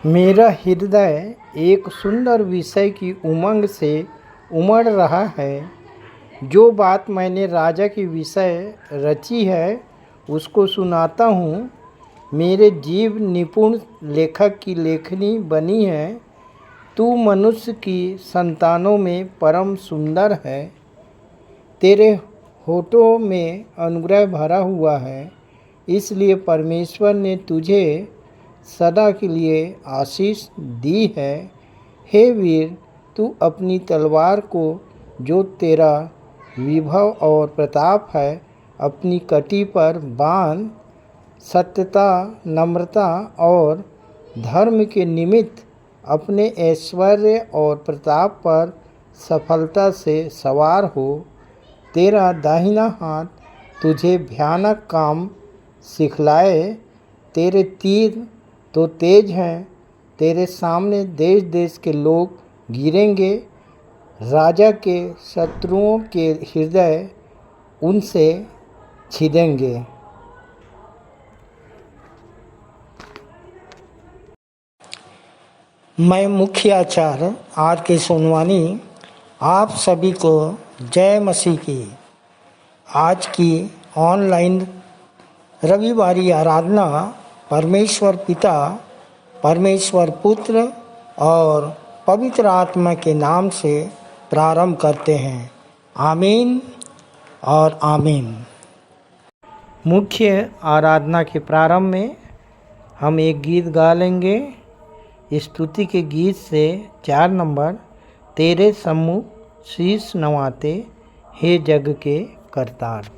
मेरा हृदय एक सुंदर विषय की उमंग से उमड़ रहा है। जो बात मैंने राजा की विषय रची है उसको सुनाता हूँ। मेरे जीव निपुण लेखक की लेखनी बनी है। तू मनुष्य की संतानों में परम सुंदर है। तेरे होठों में अनुग्रह भरा हुआ है, इसलिए परमेश्वर ने तुझे सदा के लिए आशीष दी है। हे वीर, तू अपनी तलवार को, जो तेरा विभव और प्रताप है, अपनी कटी पर बांध। सत्यता, नम्रता और धर्म के निमित्त अपने ऐश्वर्य और प्रताप पर सफलता से सवार हो। तेरा दाहिना हाथ तुझे भयानक काम सिखलाए। तेरे तीर तो तेज हैं। तेरे सामने देश देश के लोग गिरेंगे। राजा के शत्रुओं के हृदय उनसे छिदेंगे। मैं मुख्य आचार्य R.K. सोनवानी आप सभी को जय मसीह की। आज की ऑनलाइन रविवारी आराधना परमेश्वर पिता, परमेश्वर पुत्र और पवित्र आत्मा के नाम से प्रारंभ करते हैं। आमीन और आमीन। मुख्य आराधना के प्रारंभ में हम एक गीत गा लेंगे। स्तुति के गीत से 4 नंबर, तेरे सम्मुख शीश नवाते हे जग के करतार।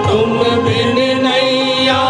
तुम बिन नैया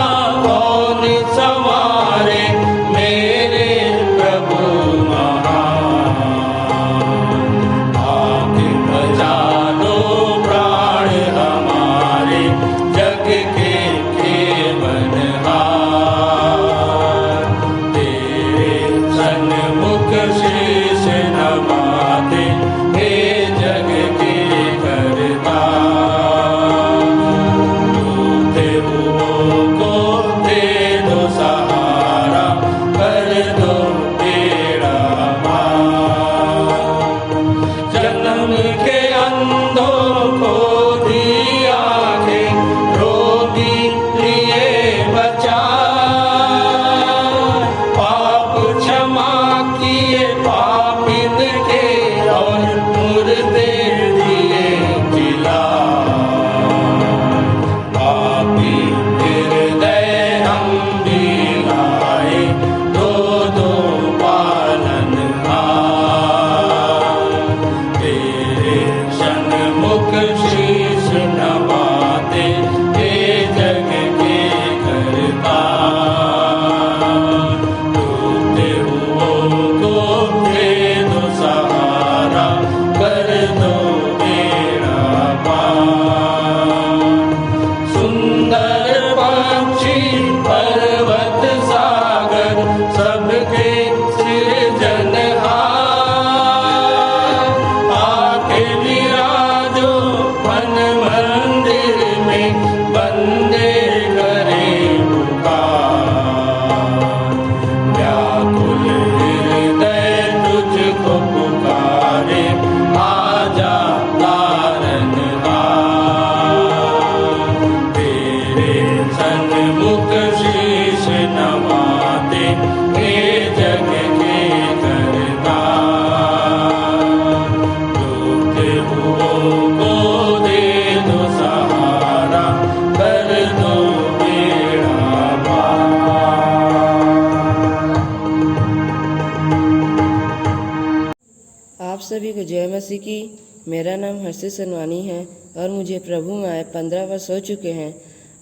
मेरा नाम हर्षित सनवानी है और मुझे प्रभु में आए 15 वर्ष हो चुके हैं।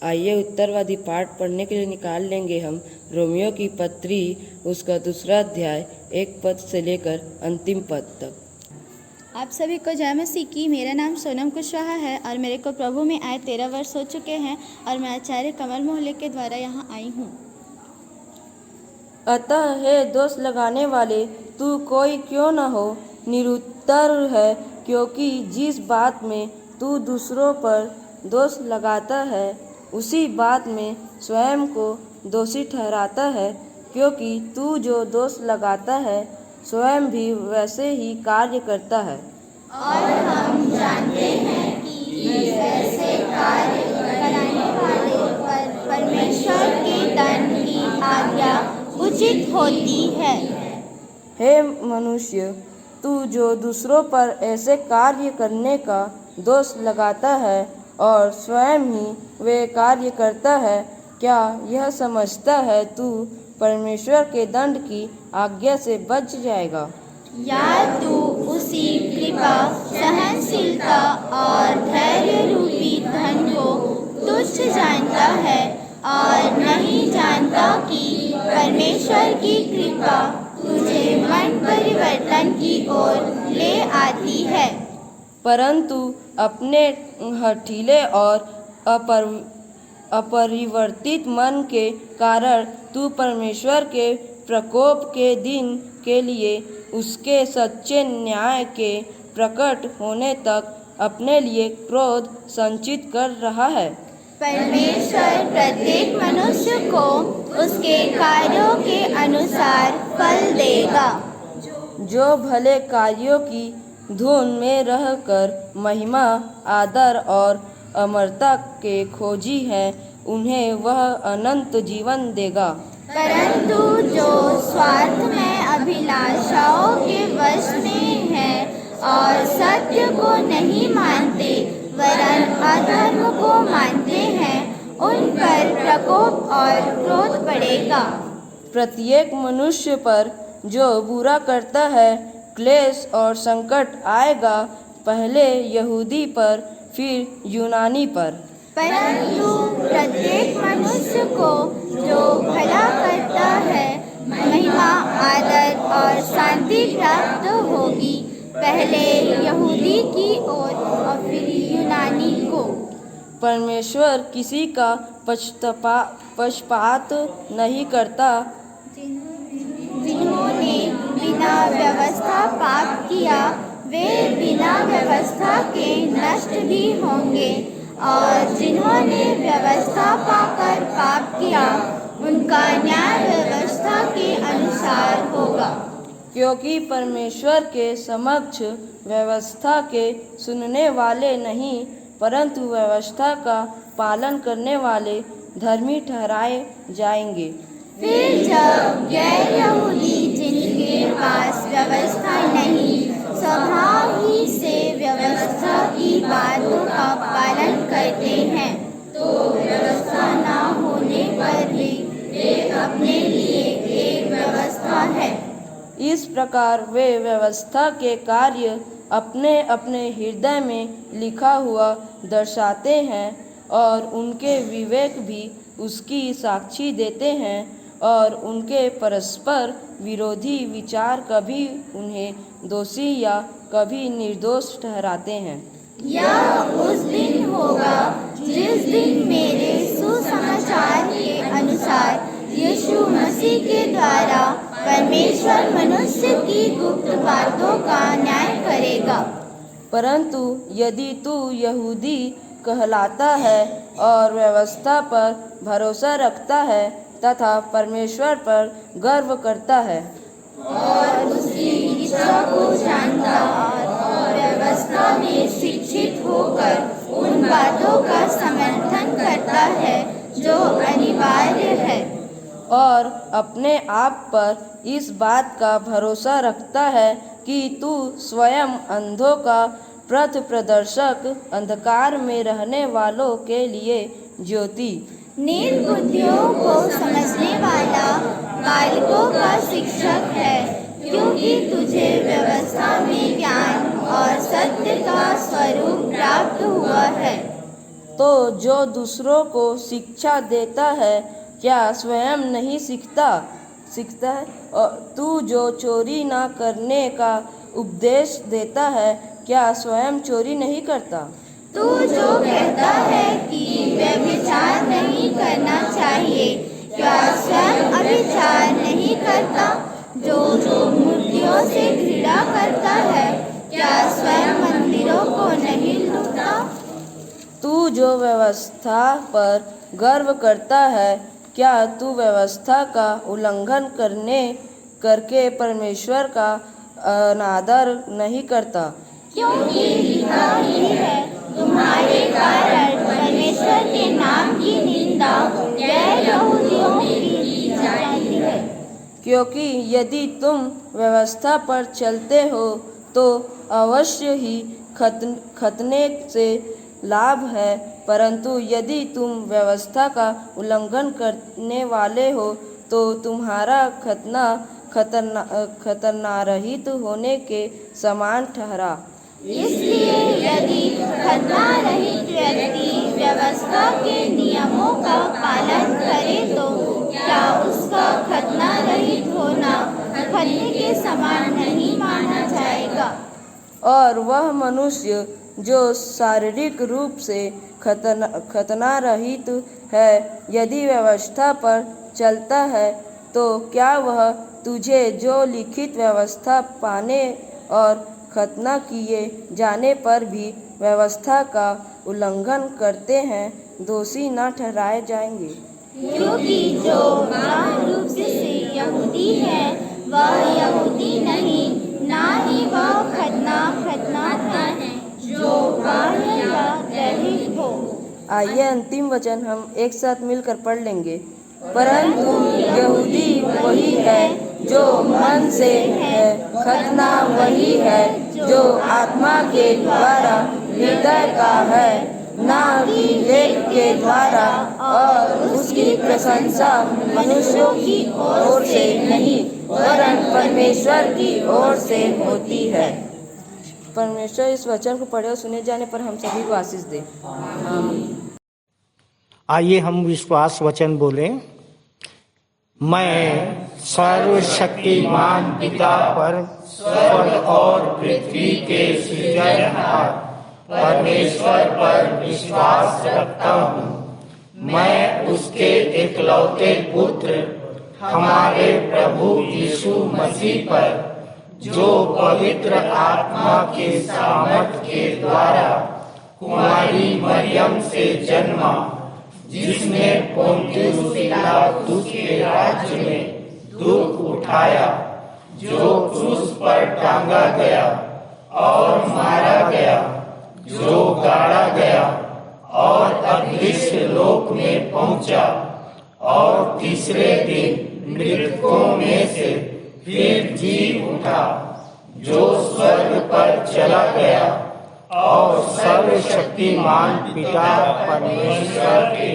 आइए उत्तरवादी पाठ पढ़ने के लिए निकाल लेंगे हम रोमियो की पत्री, उसका 2 अध्याय 1 पद से लेकर अंतिम पद तक। आप सभी को जय मसीह की। मेरा नाम सोनम कुशवाहा है और मेरे को प्रभु में आए 13 वर्ष हो चुके हैं और मैं आचार्य कमल मोहल्ले के द्वारा यहाँ आई हूँ। अतः हे दोष लगाने वाले, तू कोई क्यों न हो, निरुत्तर है, क्योंकि जिस बात में तू दूसरों पर दोष लगाता है उसी बात में स्वयं को दोषी ठहराता है, क्योंकि तू जो दोष लगाता है स्वयं भी वैसे ही कार्य करता है। और हम जानते हैं कि वैसे कार्य कराने वाले पर परमेश्वर के दंड की आज्ञा उचित होती है। हे मनुष्य, तू जो दूसरों पर ऐसे कार्य करने का दोष लगाता है और स्वयं ही वे कार्य करता है, क्या यह समझता है तू परमेश्वर के दंड की आज्ञा से बच जाएगा? या तू उसी कृपा, सहनशीलता और धैर्य रूपी धन को तुच्छ जानता है और नहीं जानता कि परमेश्वर की कृपा तुझे मन परिवर्तन की ओर ले आती है। परंतु अपने हठीले और अपरिवर्तित मन के कारण तू परमेश्वर के प्रकोप के दिन के लिए उसके सच्चे न्याय के प्रकट होने तक अपने लिए क्रोध संचित कर रहा है। परमेश्वर प्रत्येक मनुष्य को उसके कार्यों के अनुसार फल देगा। जो भले कार्यों की धुन में रहकर महिमा, आदर और अमरता के खोजी हैं, उन्हें वह अनंत जीवन देगा। परंतु जो स्वार्थ में अभिलाषाओं के वश में है और सत्य को नहीं मानते वरन अधर्म को मानते हैं, उन पर प्रकोप और क्रोध पड़ेगा। प्रत्येक मनुष्य पर जो बुरा करता है क्लेश और संकट आएगा, पहले यहूदी पर फिर यूनानी पर। परंतु प्रत्येक मनुष्य को जो भला करता है महिमा, आदर और शांति प्राप्त होगी, पहले यहूदी की ओर और फिर यूनानी को। परमेश्वर किसी का पक्षपात नहीं करता। जिन्होंने बिना व्यवस्था पाप किया वे बिना व्यवस्था के नष्ट भी होंगे, और जिन्होंने व्यवस्था पाकर पाप किया उनका न्याय व्यवस्था के अनुसार होगा। क्योंकि परमेश्वर के समक्ष व्यवस्था के सुनने वाले नहीं, परंतु व्यवस्था का पालन करने वाले धर्मी ठहराए जाएंगे। फिर जब गैर यहूदी जिनके पास व्यवस्था नहीं स्वभाव ही से व्यवस्था की बातों का पालन करते हैं, तो व्यवस्था न होने पर भी वे अपने लिए एक व्यवस्था है। इस प्रकार वे व्यवस्था के कार्य अपने अपने हृदय में लिखा हुआ दर्शाते हैं और उनके विवेक भी उसकी साक्षी देते हैं, और उनके परस्पर विरोधी विचार कभी उन्हें दोषी या कभी निर्दोष ठहराते हैं। यह उस दिन होगा जिस दिन मेरे सुसमाचार के अनुसार यीशु मसीह के द्वारा परमेश्वर मनुष्य की गुप्त बातों का न्याय करेगा। परंतु यदि तू यहूदी कहलाता है और व्यवस्था पर भरोसा रखता है तथा परमेश्वर पर गर्व करता है और उसकी इच्छा को जानता और व्यवस्था में शिक्षित होकर उन बातों का समर्थन करता है जो अनिवार्य है, और अपने आप पर इस बात का भरोसा रखता है कि तू स्वयं अंधों का पथ प्रदर्शक, अंधकार में रहने वालों के लिए ज्योति, निर्बुद्धियों को समझने वाला, बालकों का शिक्षक है, क्योंकि तुझे व्यवस्था में ज्ञान और सत्य का स्वरूप प्राप्त हुआ है। तो जो दूसरों को शिक्षा देता है क्या स्वयं नहीं सीखता है? और तू जो चोरी ना करने का उपदेश देता है क्या स्वयं चोरी नहीं करता? तू जो कहता है कि व्यभिचार नहीं करना चाहिए, क्या स्वयं अभिचार नहीं करता? जो मूर्तियों से घृणा करता है, क्या स्वयं मंदिरों को नहीं लूटता? तू जो व्यवस्था पर गर्व करता है क्या तू व्यवस्था का उल्लंघन करके परमेश्वर का अनादर नहीं करता? क्योंकि लिखा ही है, तुम्हारे कारण परमेश्वर के नाम की निंदा गैर यहूदियों की की जाती है। क्योंकि यदि तुम व्यवस्था पर चलते हो तो अवश्य ही खतने से लाभ है, परंतु यदि तुम व्यवस्था का उल्लंघन करने वाले हो तो तुम्हारा खतना रहित होने के समान ठहरा। इसलिए यदि खतना रहित व्यक्ति व्यवस्था के नियमों का पालन करे तो क्या उसका खतना रहित होना खतने के समान नहीं माना जाएगा? और वह मनुष्य जो शारीरिक रूप से खतना रहित है यदि व्यवस्था पर चलता है तो क्या वह तुझे जो लिखित व्यवस्था पाने और खतना किए जाने पर भी व्यवस्था का उल्लंघन करते हैं दोषी न ठहराए जाएंगे? क्योंकि जो मूल रूप से यहूदी है वह यहूदी नहीं, ना ही वह खतना है जो बाह्य या दैहिक हो। आइए अंतिम वचन हम एक साथ मिलकर पढ़ लेंगे। परंतु यहूदी वही है जो मन से है, खतना वही है जो आत्मा के द्वारा हृदय का है, ना कि लेख के द्वारा, और उसकी प्रशंसा मनुष्यों की ओर से नहीं वरन परमेश्वर की ओर से होती है। परमेश्वर इस वचन को पढ़े और सुने जाने पर हम सभी को आशीष दे। आइए हम विश्वास वचन बोलें। मैं सर्वशक्तिमान पिता पर स्वर्ग और पृथ्वी के सृजनहार परमेश्वर पर विश्वास रखता हूँ। मैं उसके एकलौते पुत्र हमारे प्रभु यीशु मसीह पर जो पवित्र आत्मा के सामर्थ के द्वारा कुमारी मरियम से जन्मा, जिसने पोंतियुस पिलातुस के राज्य में दुख उठाया, जो क्रूस पर टांगा गया और मारा गया, जो गाड़ा गया और अदृश्य लोक में पहुंचा और तीसरे दिन मृतकों में से फिर जी उठा, जो स्वर्ग पर चला गया और सर्वशक्तिमान पिता परमेश्वर के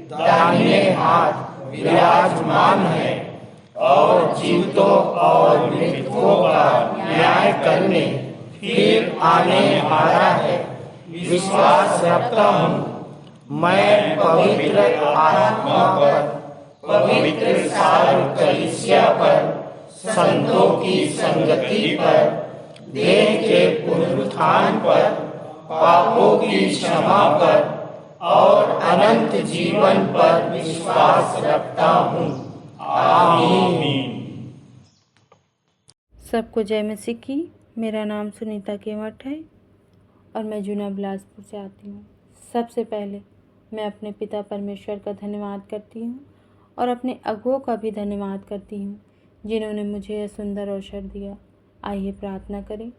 दाहिने हाथ विराजमान है और जीवितों और मृतकों का न्याय करने फिर आने वाला है, विश्वास रखता हूँ। मैं पवित्र आत्मा पर, पवित्र सारी कलीसिया पर, संतों की संगति पर, देह के पुनरुत्थान पर, पापों की क्षमा पर और अनंत जीवन पर विश्वास रखता हूँ। आमीन। सबको जय मसीह की। मेरा नाम सुनीता केवट है और मैं जूना बिलासपुर से आती हूँ। सबसे पहले मैं अपने पिता परमेश्वर का धन्यवाद करती हूँ और अपने अगुओं का भी धन्यवाद करती हूँ जिन्होंने मुझे यह सुंदर अवसर दिया। आइए प्रार्थना करें,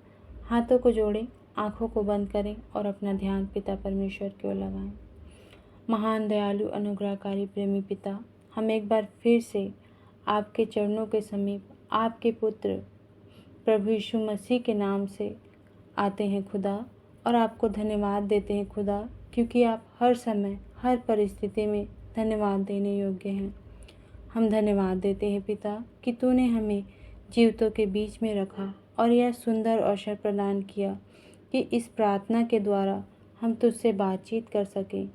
हाथों को जोड़ें, आँखों को बंद करें और अपना ध्यान पिता परमेश्वर की ओर लगाएं। महान दयालु अनुग्रहकारी प्रेमी पिता, हम एक बार फिर से आपके चरणों के समीप आपके पुत्र प्रभु यीशु मसीह के नाम से आते हैं खुदा, और आपको धन्यवाद देते हैं खुदा, क्योंकि आप हर समय हर परिस्थिति में धन्यवाद देने योग्य हैं। हम धन्यवाद देते हैं पिता कि तूने हमें जीवितों के बीच में रखा और यह सुंदर अवसर प्रदान किया कि इस प्रार्थना के द्वारा हम तुझसे बातचीत कर सकें,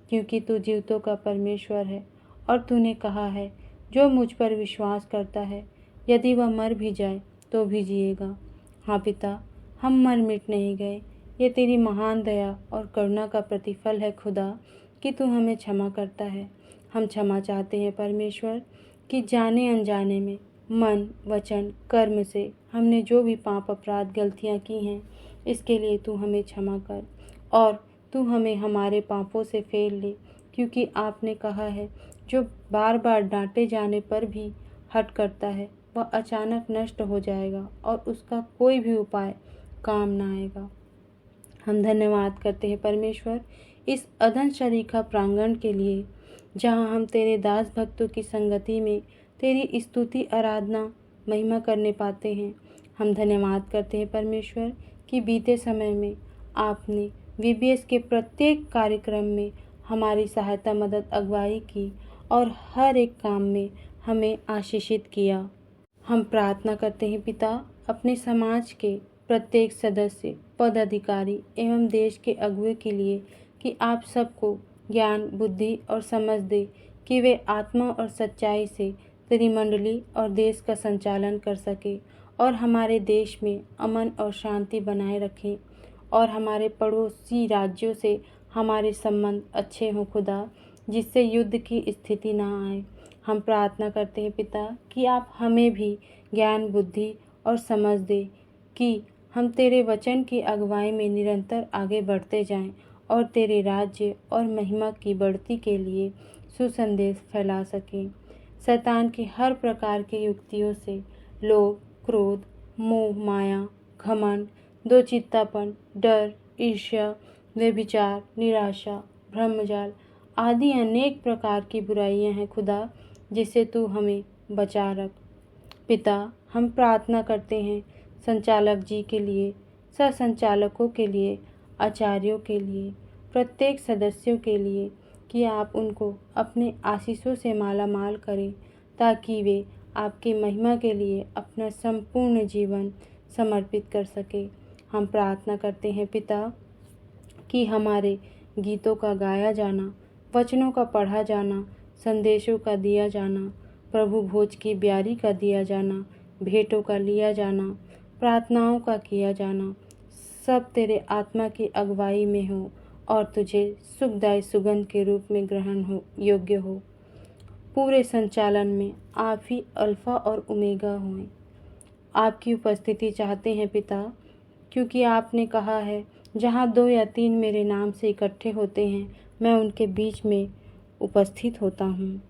क्योंकि तू जीवतों का परमेश्वर है और तूने कहा है जो मुझ पर विश्वास करता है यदि वह मर भी जाए तो भी जिएगा। हाँ पिता, हम मर मिट नहीं गए। ये तेरी महान दया और करुणा का प्रतिफल है खुदा कि तू हमें क्षमा करता है। हम क्षमा चाहते हैं परमेश्वर कि जाने अनजाने में मन, वचन, कर्म से हमने जो भी पाप, अपराध, गलतियाँ की हैं, इसके लिए तू हमें क्षमा कर और तू हमें हमारे पापों से फेर ले, क्योंकि आपने कहा है जो बार बार डांटे जाने पर भी हट करता है वह अचानक नष्ट हो जाएगा और उसका कोई भी उपाय काम न आएगा। हम धन्यवाद करते हैं परमेश्वर इस अदन शरीखा प्रांगण के लिए, जहाँ हम तेरे दास भक्तों की संगति में तेरी स्तुति, आराधना, महिमा करने पाते हैं। हम धन्यवाद करते हैं परमेश्वर कि बीते समय में आपने VBS के प्रत्येक कार्यक्रम में हमारी सहायता, मदद, अगुवाई की और हर एक काम में हमें आशीषित किया। हम प्रार्थना करते हैं पिता अपने समाज के प्रत्येक सदस्य, पदाधिकारी एवं देश के अगुवे के लिए कि आप सबको ज्ञान, बुद्धि और समझ दे कि वे आत्मा और सच्चाई से तेरी मंडली और देश का संचालन कर सके और हमारे देश में अमन और शांति बनाए रखें और हमारे पड़ोसी राज्यों से हमारे संबंध अच्छे हों खुदा, जिससे युद्ध की स्थिति ना आए। हम प्रार्थना करते हैं पिता कि आप हमें भी ज्ञान, बुद्धि और समझ दे कि हम तेरे वचन की अगुवाई में निरंतर आगे बढ़ते जाएं और तेरे राज्य और महिमा की बढ़ती के लिए सुसंदेश फैला सकें। शैतान की हर प्रकार की युक्तियों से लोभ, क्रोध, मोह, माया, घमंड, दोचित्तापन, डर, ईर्ष्या, व्यभिचार, निराशा, ब्रह्मजाल आदि अनेक प्रकार की बुराइयां हैं खुदा, जिससे तू हमें बचा रख। पिता, हम प्रार्थना करते हैं संचालक जी के लिए, सह संचालकों के लिए, आचार्यों के लिए, प्रत्येक सदस्यों के लिए कि आप उनको अपने आशीषों से माला माल करें ताकि वे आपकी महिमा के लिए अपना संपूर्ण जीवन समर्पित कर सके। हम प्रार्थना करते हैं पिता कि हमारे गीतों का गाया जाना, वचनों का पढ़ा जाना, संदेशों का दिया जाना, प्रभु भोज की ब्यारी का दिया जाना, भेंटों का लिया जाना, प्रार्थनाओं का किया जाना, सब तेरे आत्मा की अगुवाई में हो और तुझे सुखदायी सुगंध के रूप में ग्रहण हो योग्य हो। पूरे संचालन में आप ही अल्फा और ओमेगा हुए। आपकी उपस्थिति चाहते हैं पिता, क्योंकि आपने कहा है जहाँ 2 या 3 मेरे नाम से इकट्ठे होते हैं मैं उनके बीच में उपस्थित होता हूँ।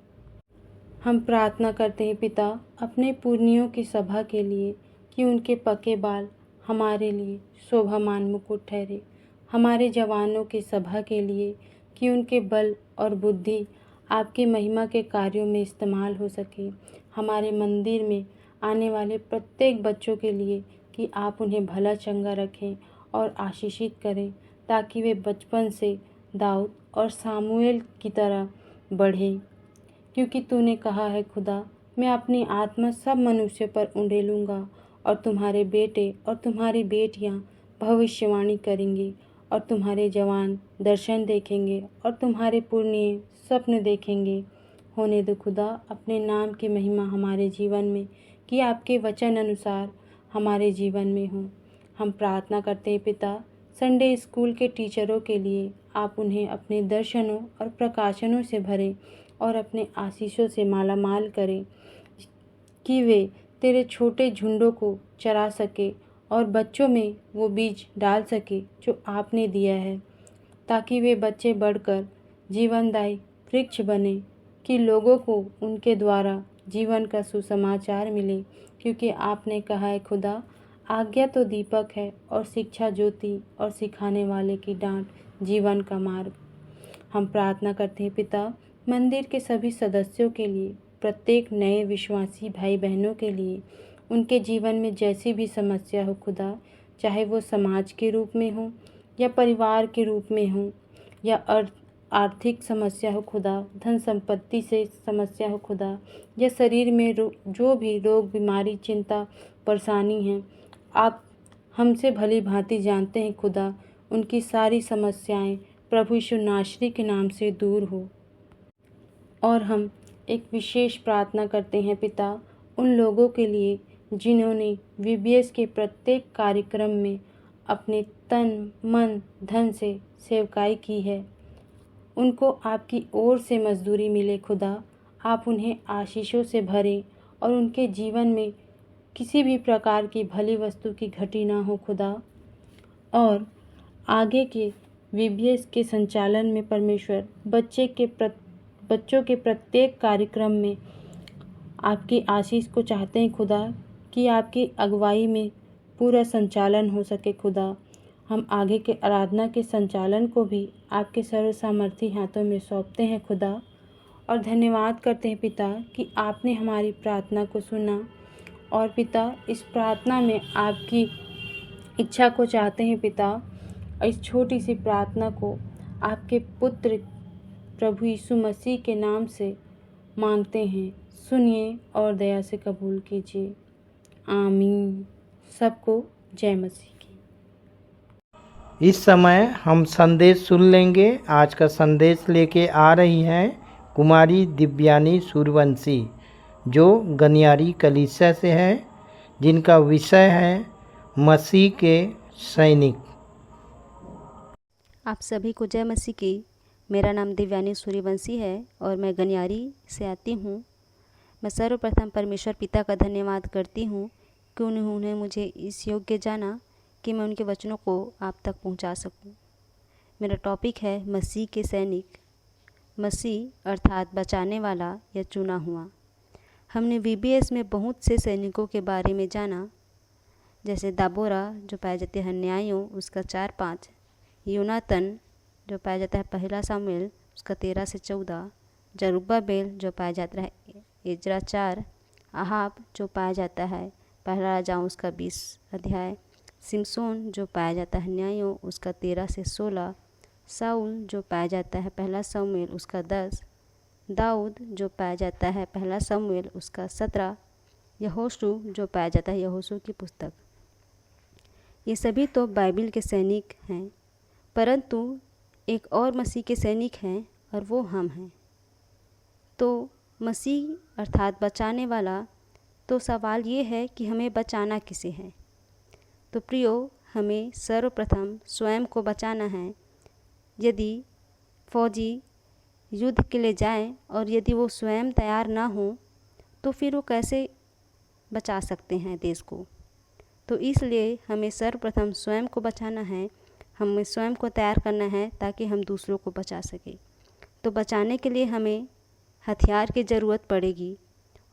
हम प्रार्थना करते हैं पिता अपने पुरनियों की सभा के लिए कि उनके पके बाल हमारे लिए शोभामान मुकुट ठहरे, हमारे जवानों की सभा के लिए कि उनके बल और बुद्धि आपकी महिमा के कार्यों में इस्तेमाल हो सके, हमारे मंदिर में आने वाले प्रत्येक बच्चों के लिए कि आप उन्हें भला चंगा रखें और आशीषित करें ताकि वे बचपन से दाऊद और सामुएल की तरह बढ़ें, क्योंकि तूने कहा है खुदा, मैं अपनी आत्मा सब मनुष्य पर उंडेलूँगा और तुम्हारे बेटे और तुम्हारी बेटियां भविष्यवाणी करेंगे और तुम्हारे जवान दर्शन देखेंगे और तुम्हारे पुरनिये स्वप्न देखेंगे। होने दो खुदा अपने नाम की महिमा हमारे जीवन में कि आपके वचन अनुसार हमारे जीवन में हो। हम प्रार्थना करते हैं पिता संडे स्कूल के टीचरों के लिए, आप उन्हें अपने दर्शनों और प्रकाशनों से भरें और अपने आशीषों से माला माल करें कि वे तेरे छोटे झुंडों को चरा सके और बच्चों में वो बीज डाल सके जो आपने दिया है, ताकि वे बच्चे बढ़कर जीवनदायी वृक्ष बने कि लोगों को उनके द्वारा जीवन का सुसमाचार मिले, क्योंकि आपने कहा है खुदा, आज्ञा तो दीपक है और शिक्षा ज्योति और सिखाने वाले की डांट जीवन का मार्ग। हम प्रार्थना करते हैं पिता मंदिर के सभी सदस्यों के लिए, प्रत्येक नए विश्वासी भाई बहनों के लिए, उनके जीवन में जैसी भी समस्या हो खुदा, चाहे वो समाज के रूप में हो या परिवार के रूप में हो या आर्थिक समस्या हो खुदा, धन संपत्ति से समस्या हो खुदा, या शरीर में जो भी रोग, बीमारी, चिंता, परेशानी है, आप हमसे भली भांति जानते हैं खुदा, उनकी सारी समस्याएं प्रभु यीशु नासरी के नाम से दूर हो। और हम एक विशेष प्रार्थना करते हैं पिता, उन लोगों के लिए जिन्होंने VBS के प्रत्येक कार्यक्रम में अपने तन मन धन से सेवकाई की है। उनको आपकी ओर से मजदूरी मिले खुदा, आप उन्हें आशीषों से भरें और उनके जीवन में किसी भी प्रकार की भली वस्तु की घटी ना हो खुदा। और आगे के VBS के संचालन में परमेश्वर बच्चों के प्रत्येक कार्यक्रम में आपकी आशीष को चाहते हैं खुदा, कि आपकी अगुवाई में पूरा संचालन हो सके खुदा। हम आगे के आराधना के संचालन को भी आपके सर्व सामर्थी हाथों में सौंपते हैं खुदा, और धन्यवाद करते हैं पिता कि आपने हमारी प्रार्थना को सुना। और पिता, इस प्रार्थना में आपकी इच्छा को चाहते हैं पिता, और इस छोटी सी प्रार्थना को आपके पुत्र प्रभु यीशु मसीह के नाम से मांगते हैं। सुनिए और दया से कबूल कीजिए। आमीन। सबको जय मसीह की। इस समय हम संदेश सुन लेंगे। आज का संदेश लेके आ रही हैं कुमारी दिव्यानी सूर्यवंशी, जो गनियारी कलीसिया से है, जिनका विषय है मसीह के सैनिक। आप सभी को जय मसीह की। मेरा नाम दिव्यानी सूर्यवंशी है और मैं गनियारी से आती हूँ। मैं सर्वप्रथम परमेश्वर पिता का धन्यवाद करती हूँ कि उन्होंने मुझे इस योग्य जाना कि मैं उनके वचनों को आप तक पहुँचा सकूँ। मेरा टॉपिक है मसीह के सैनिक। मसीह अर्थात बचाने वाला या चुना हुआ। हमने VBS में बहुत से सैनिकों के बारे में जाना, जैसे दाबोरा जो पाया जाते हैं न्यायों उसका 4-5, यूनातन जो पाया जाता है पहला सामुएल उसका 13 से 14, जरुब्बाबेल जो पाया जाता है इजरा 4, अहाब जो पाया जाता है पहला राजाओं उसका 20 अध्याय, सिमसोन जो पाया जाता है न्यायों उसका 13 से 16, साउल जो पाया जाता है पहला सामुएल उसका 10, दाऊद जो पाया जाता है पहला सामुएल उसका 17, यहोशू जो पाया जाता है यहोशू की पुस्तक। ये सभी तो बाइबिल के सैनिक हैं, परंतु एक और मसीह के सैनिक हैं और वो हम हैं। तो मसीह अर्थात बचाने वाला, तो सवाल ये है कि हमें बचाना किसे है। तो प्रियो, हमें सर्वप्रथम स्वयं को बचाना है। यदि फौजी युद्ध के लिए जाएं और यदि वो स्वयं तैयार ना हो तो फिर वो कैसे बचा सकते हैं देश को। तो इसलिए हमें सर्वप्रथम स्वयं को बचाना है, हमें स्वयं को तैयार करना है ताकि हम दूसरों को बचा सकें। तो बचाने के लिए हमें हथियार की ज़रूरत पड़ेगी।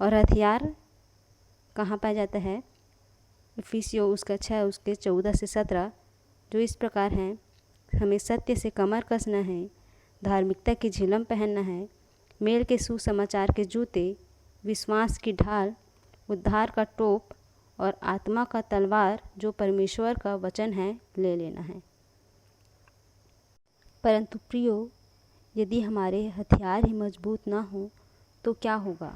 और हथियार कहाँ पाया जाता है? इफिसियों उसका 6 उसके 14 से 17 जो इस प्रकार हैं। हमें सत्य से कमर कसना है, धार्मिकता की झिलम पहनना है, मेल के सुसमाचार के जूते, विश्वास की ढाल, उद्धार का टोप और आत्मा का तलवार जो परमेश्वर का वचन है ले लेना है। परंतु प्रियो, यदि हमारे हथियार ही मजबूत ना हो तो क्या होगा?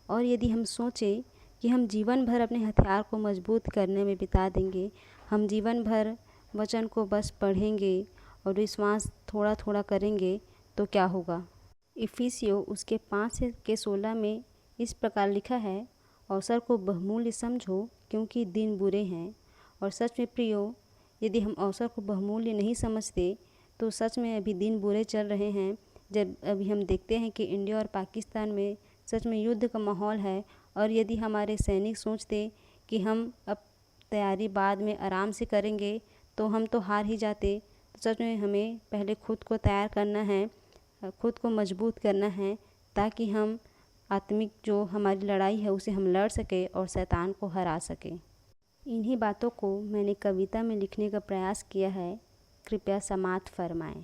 और यदि हम सोचें कि हम जीवन भर अपने हथियार को मजबूत करने में बिता देंगे, हम जीवन भर वचन को बस पढ़ेंगे और विश्वास थोड़ा थोड़ा करेंगे, तो क्या होगा? इफिसियों उसके 5 के 16 में इस प्रकार लिखा है, अवसर को बहुमूल्य समझो क्योंकि दिन बुरे हैं। और सच में प्रियो, यदि हम अवसर को बहुमूल्य नहीं समझते तो सच में अभी दिन बुरे चल रहे हैं। जब अभी हम देखते हैं कि इंडिया और पाकिस्तान में सच में युद्ध का माहौल है, और यदि हमारे सैनिक सोचते कि हम अब तैयारी बाद में आराम से करेंगे तो हम तो हार ही जाते। तो सच में हमें पहले खुद को तैयार करना है, खुद को मजबूत करना है, ताकि हम आत्मिक जो हमारी लड़ाई है उसे हम लड़ सकें और शैतान को हरा सकें। इन्हीं बातों को मैंने कविता में लिखने का प्रयास किया है, कृपया समाप्त फरमाएं।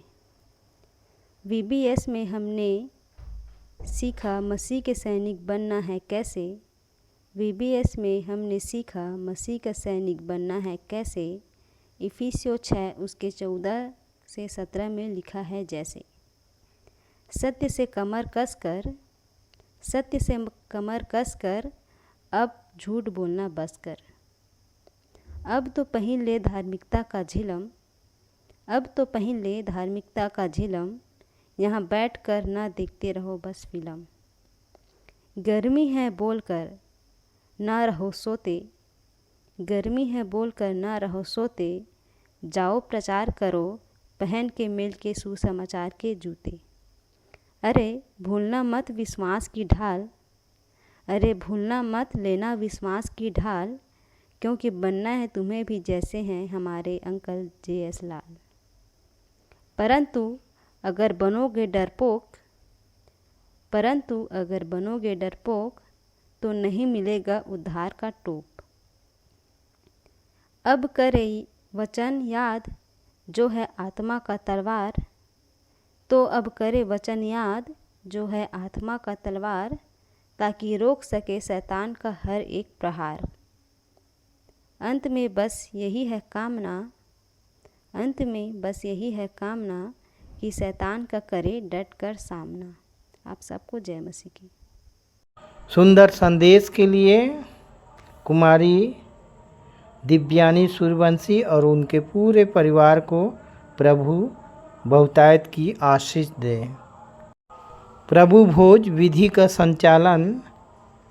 VBS में हमने सीखा मसीह के सैनिक बनना है कैसे। VBS में हमने सीखा मसीह का सैनिक बनना है कैसे। इफिसियों 6 उसके 14 से 17 में लिखा है जैसे, सत्य से कमर कसकर अब झूठ बोलना बस कर। अब तो पहिन ले धार्मिकता का झिलम, अब तो पहिन ले धार्मिकता का झिलम, यहाँ बैठकर ना देखते रहो बस फिल्म। गर्मी है बोलकर ना रहो सोते, गर्मी है बोलकर ना रहो सोते, जाओ प्रचार करो पहन के मिल के सुसमाचार के जूते। अरे भूलना मत विश्वास की ढाल, अरे भूलना मत लेना विश्वास की ढाल, क्योंकि बनना है तुम्हें भी जैसे हैं हमारे अंकल JS लाल। परंतु अगर बनोगे डरपोक, परंतु अगर बनोगे डरपोक, तो नहीं मिलेगा उद्धार का टोप। अब करे वचन याद जो है आत्मा का तलवार, तो अब करे वचन याद जो है आत्मा का तलवार, ताकि रोक सके शैतान का हर एक प्रहार। अंत में बस यही है कामना, अंत में बस यही है कामना, कि शैतान का करे डट कर सामना। आप सबको जय मसीह की। सुंदर संदेश के लिए कुमारी दिव्यानी सूर्यवंशी और उनके पूरे परिवार को प्रभु बहुतायत की आशीष दे। प्रभु भोज विधि का संचालन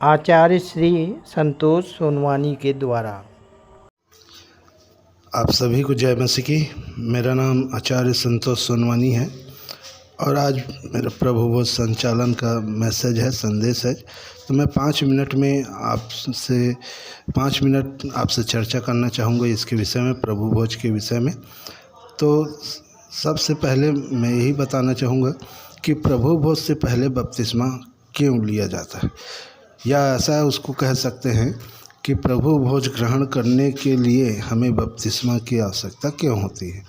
आचार्य श्री संतोष सोनवानी के द्वारा। आप सभी को जय मसीह की। मेरा नाम आचार्य संतोष सोनवानी है और आज मेरा प्रभु भोज संचालन का मैसेज है, संदेश है। तो मैं 5 मिनट में आपसे चर्चा करना चाहूँगा इसके विषय में, प्रभु भोज के विषय में। तो सबसे पहले मैं यही बताना चाहूँगा कि प्रभु भोज से पहले बपतिस्मा क्यों लिया जाता है, या ऐसा उसको कह सकते हैं कि प्रभु भोज ग्रहण करने के लिए हमें बपतिस्मा की आवश्यकता क्यों होती है।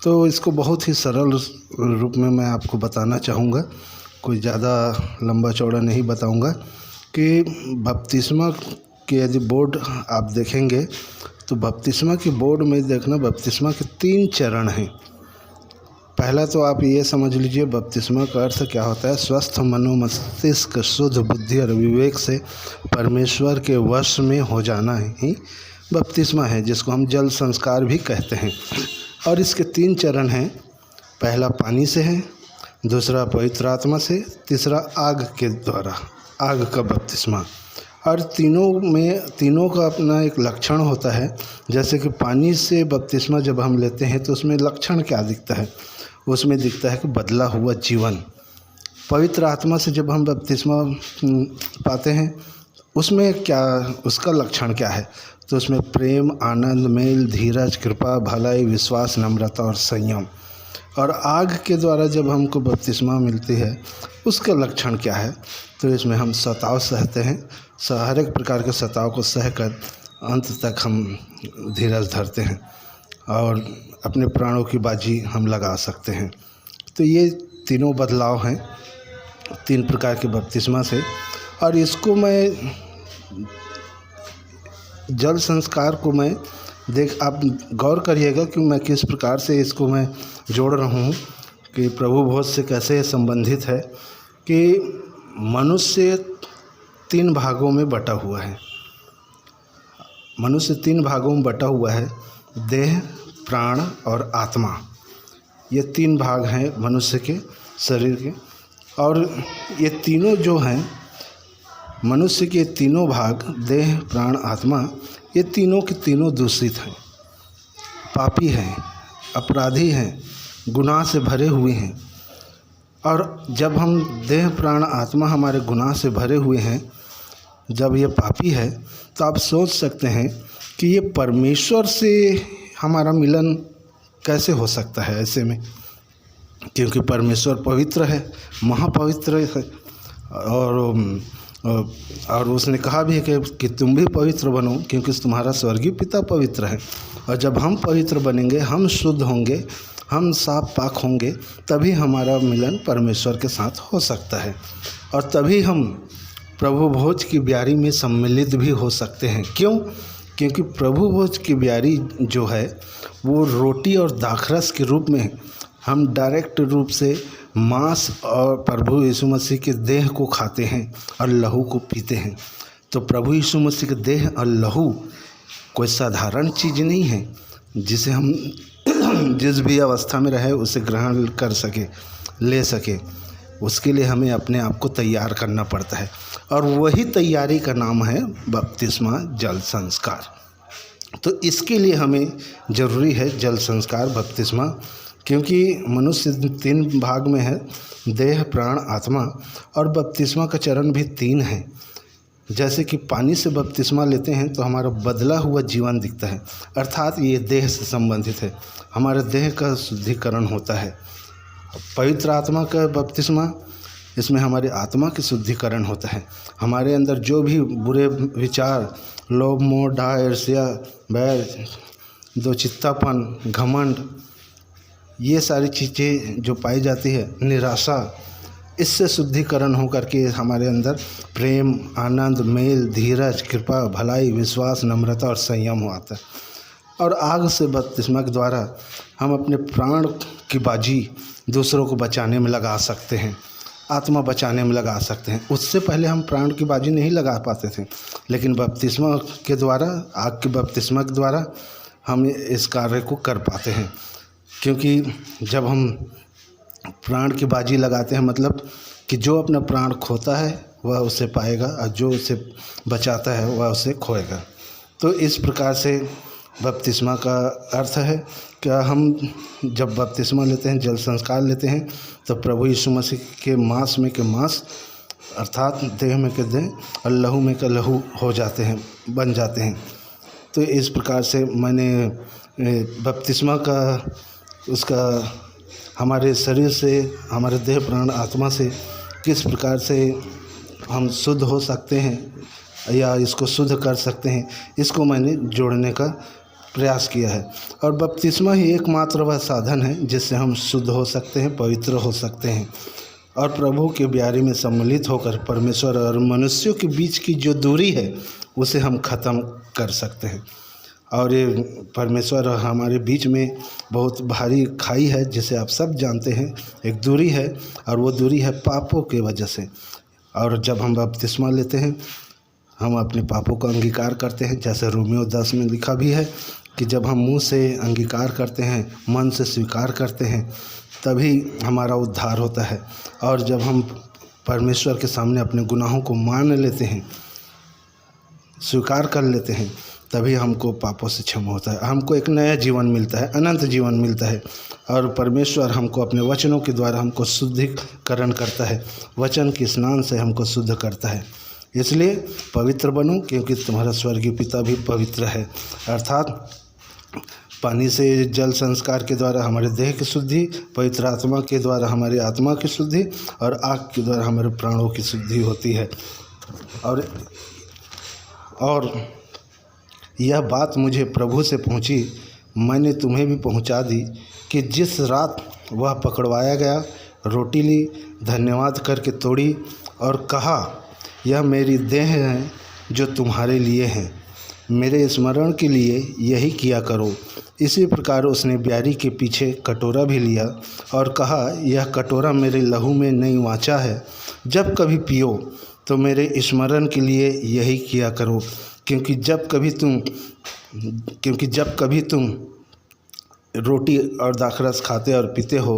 तो इसको बहुत ही सरल रूप में मैं आपको बताना चाहूँगा, कोई ज़्यादा लंबा चौड़ा नहीं बताऊँगा। कि बपतिस्मा के यदि बोर्ड आप देखेंगे तो बपतिस्मा के बोर्ड में देखना, बपतिस्मा के 3 चरण हैं। पहला तो आप ये समझ लीजिए बपतिस्मा का अर्थ क्या होता है। स्वस्थ मनो मस्तिष्क, शुद्ध बुद्धि और विवेक से परमेश्वर के वश में हो जाना ही बपतिस्मा है, जिसको हम जल संस्कार भी कहते हैं। और इसके 3 चरण हैं। पहला पानी से है, दूसरा पवित्र आत्मा से, तीसरा आग के द्वारा, आग का बपतिस्मा। और तीनों का अपना एक लक्षण होता है। जैसे कि पानी से बपतिस्मा जब हम लेते हैं तो उसमें लक्षण क्या दिखता है, उसमें दिखता है कि बदला हुआ जीवन। पवित्र आत्मा से जब हम बपतिस्मा पाते हैं उसमें क्या, उसका लक्षण क्या है, तो उसमें प्रेम, आनंद, मेल, धीरज, कृपा, भलाई, विश्वास, नम्रता और संयम। और आग के द्वारा जब हमको बपतिस्मा मिलती है उसका लक्षण क्या है, तो इसमें हम सताव सहते हैं, हर एक प्रकार के सताव को सहकर अंत तक हम धीरज धरते हैं और अपने प्राणों की बाजी हम लगा सकते हैं। तो ये तीनों बदलाव हैं 3 प्रकार के बपतिस्मा से। और इसको मैं जल संस्कार को मैं आप गौर करिएगा कि मैं किस प्रकार से इसको मैं जोड़ रहा हूँ कि प्रभु भोज से कैसे संबंधित है। कि मनुष्य 3 भागों में बटा हुआ है। मनुष्य 3 भागों में बटा हुआ है, देह, प्राण और आत्मा। ये 3 भाग हैं मनुष्य के शरीर के। और ये तीनों जो हैं मनुष्य के, तीनों भाग देह, प्राण, आत्मा, ये तीनों के तीनों दूषित हैं, पापी हैं, अपराधी हैं, गुनाह से भरे हुए हैं। और जब हम देह, प्राण, आत्मा हमारे गुनाह से भरे हुए हैं, जब ये पापी है, तो आप सोच सकते हैं कि ये परमेश्वर से हमारा मिलन कैसे हो सकता है ऐसे में, क्योंकि परमेश्वर पवित्र है, महापवित्र है। और उसने कहा भी है कि तुम भी पवित्र बनो क्योंकि तुम्हारा स्वर्गीय पिता पवित्र है। और जब हम पवित्र बनेंगे, हम शुद्ध होंगे, हम साफ पाक होंगे, तभी हमारा मिलन परमेश्वर के साथ हो सकता है। और तभी हम प्रभु भोज की ब्यारी में सम्मिलित भी हो सकते हैं। क्यों? क्योंकि प्रभु भोज की ब्यारी जो है वो रोटी और दाखरस के रूप में हम डायरेक्ट रूप से मांस और प्रभु यीशु मसीह के देह को खाते हैं और लहू को पीते हैं। तो प्रभु यीशु मसीह के देह और लहू कोई साधारण चीज़ नहीं है जिसे हम जिस भी अवस्था में रहे उसे ग्रहण कर सके, ले सके। उसके लिए हमें अपने आप को तैयार करना पड़ता है, और वही तैयारी का नाम है बपतिस्मा जल संस्कार। तो इसके लिए हमें ज़रूरी है जल संस्कार, बपतिस्मा, क्योंकि मनुष्य 3 भाग में है, देह, प्राण, आत्मा, और बपतिस्मा का चरण भी 3 है। जैसे कि पानी से बपतिस्मा लेते हैं तो हमारा बदला हुआ जीवन दिखता है, अर्थात ये देह से संबंधित है, हमारे देह का शुद्धिकरण होता है। पवित्र आत्मा का बपतिस्मा, इसमें हमारी आत्मा की शुद्धिकरण होता है। हमारे अंदर जो भी बुरे विचार, लोभ, मोह, डाह, ईर्ष्या, बैर, दोचित्तापन, घमंड, ये सारी चीज़ें जो पाई जाती है, निराशा, इससे शुद्धिकरण हो करके हमारे अंदर प्रेम, आनंद, मेल, धीरज, कृपा, भलाई, विश्वास, नम्रता और संयम आता है। और आग से बपतिस्मा के द्वारा हम अपने प्राण की बाजी दूसरों को बचाने में लगा सकते हैं, आत्मा बचाने में लगा सकते हैं। उससे पहले हम प्राण की बाजी नहीं लगा पाते थे, लेकिन बपतिस्मा के द्वारा, आग के बपतिस्मा के द्वारा हम इस कार्य को कर पाते हैं। क्योंकि जब हम प्राण की बाजी लगाते हैं, मतलब कि जो अपना प्राण खोता है वह उसे पाएगा, और जो उसे बचाता है वह उसे खोएगा। तो इस प्रकार से बपतिस्मा का अर्थ है कि हम जब बपतिस्मा लेते हैं, जल संस्कार लेते हैं, तो प्रभु यीशु मसीह के मांस में के मांस, अर्थात देह में के देह और लहू में का लहू हो जाते हैं, बन जाते हैं। तो इस प्रकार से मैंने बपतिस्मा का उसका हमारे शरीर से, हमारे देह, प्राण, आत्मा से किस प्रकार से हम शुद्ध हो सकते हैं या इसको शुद्ध कर सकते हैं, इसको मैंने जोड़ने का प्रयास किया है। और बपतिस्मा ही एकमात्र वह साधन है जिससे हम शुद्ध हो सकते हैं, पवित्र हो सकते हैं, और प्रभु के ब्यारी में सम्मिलित होकर परमेश्वर और मनुष्यों के बीच की जो दूरी है उसे हम ख़त्म कर सकते हैं। और ये परमेश्वर और हमारे बीच में बहुत भारी खाई है, जिसे आप सब जानते हैं, एक दूरी है, और वो दूरी है पापों के वजह से। और जब हम बपतिस्मा लेते हैं, हम अपने पापों का अंगीकार करते हैं, जैसे रोमियो 10 में लिखा भी है कि जब हम मुंह से अंगीकार करते हैं, मन से स्वीकार करते हैं, तभी हमारा उद्धार होता है। और जब हम परमेश्वर के सामने अपने गुनाहों को मान लेते हैं, स्वीकार कर लेते हैं, तभी हमको पापों से क्षमा होता है, हमको एक नया जीवन मिलता है, अनंत जीवन मिलता है। और परमेश्वर हमको अपने वचनों के द्वारा हमको शुद्धिकरण करता है, वचन के स्नान से हमको शुद्ध करता है। इसलिए पवित्र बनो, क्योंकि तुम्हारा स्वर्गीय पिता भी पवित्र है। अर्थात पानी से जल संस्कार के द्वारा हमारे देह की शुद्धि, पवित्र आत्मा के द्वारा हमारी आत्मा की शुद्धि, और आग के द्वारा हमारे प्राणों की शुद्धि होती है। और यह बात मुझे प्रभु से पहुंची, मैंने तुम्हें भी पहुंचा दी कि जिस रात वह पकड़वाया गया, रोटी ली, धन्यवाद करके तोड़ी और कहा, यह मेरी देह है जो तुम्हारे लिए है, मेरे स्मरण के लिए यही किया करो। इसी प्रकार उसने ब्यारी के पीछे कटोरा भी लिया और कहा, यह कटोरा मेरे लहू में नई वाचा है, जब कभी पियो तो मेरे स्मरण के लिए यही किया करो। क्योंकि जब कभी तुम रोटी और दाखरस खाते और पीते हो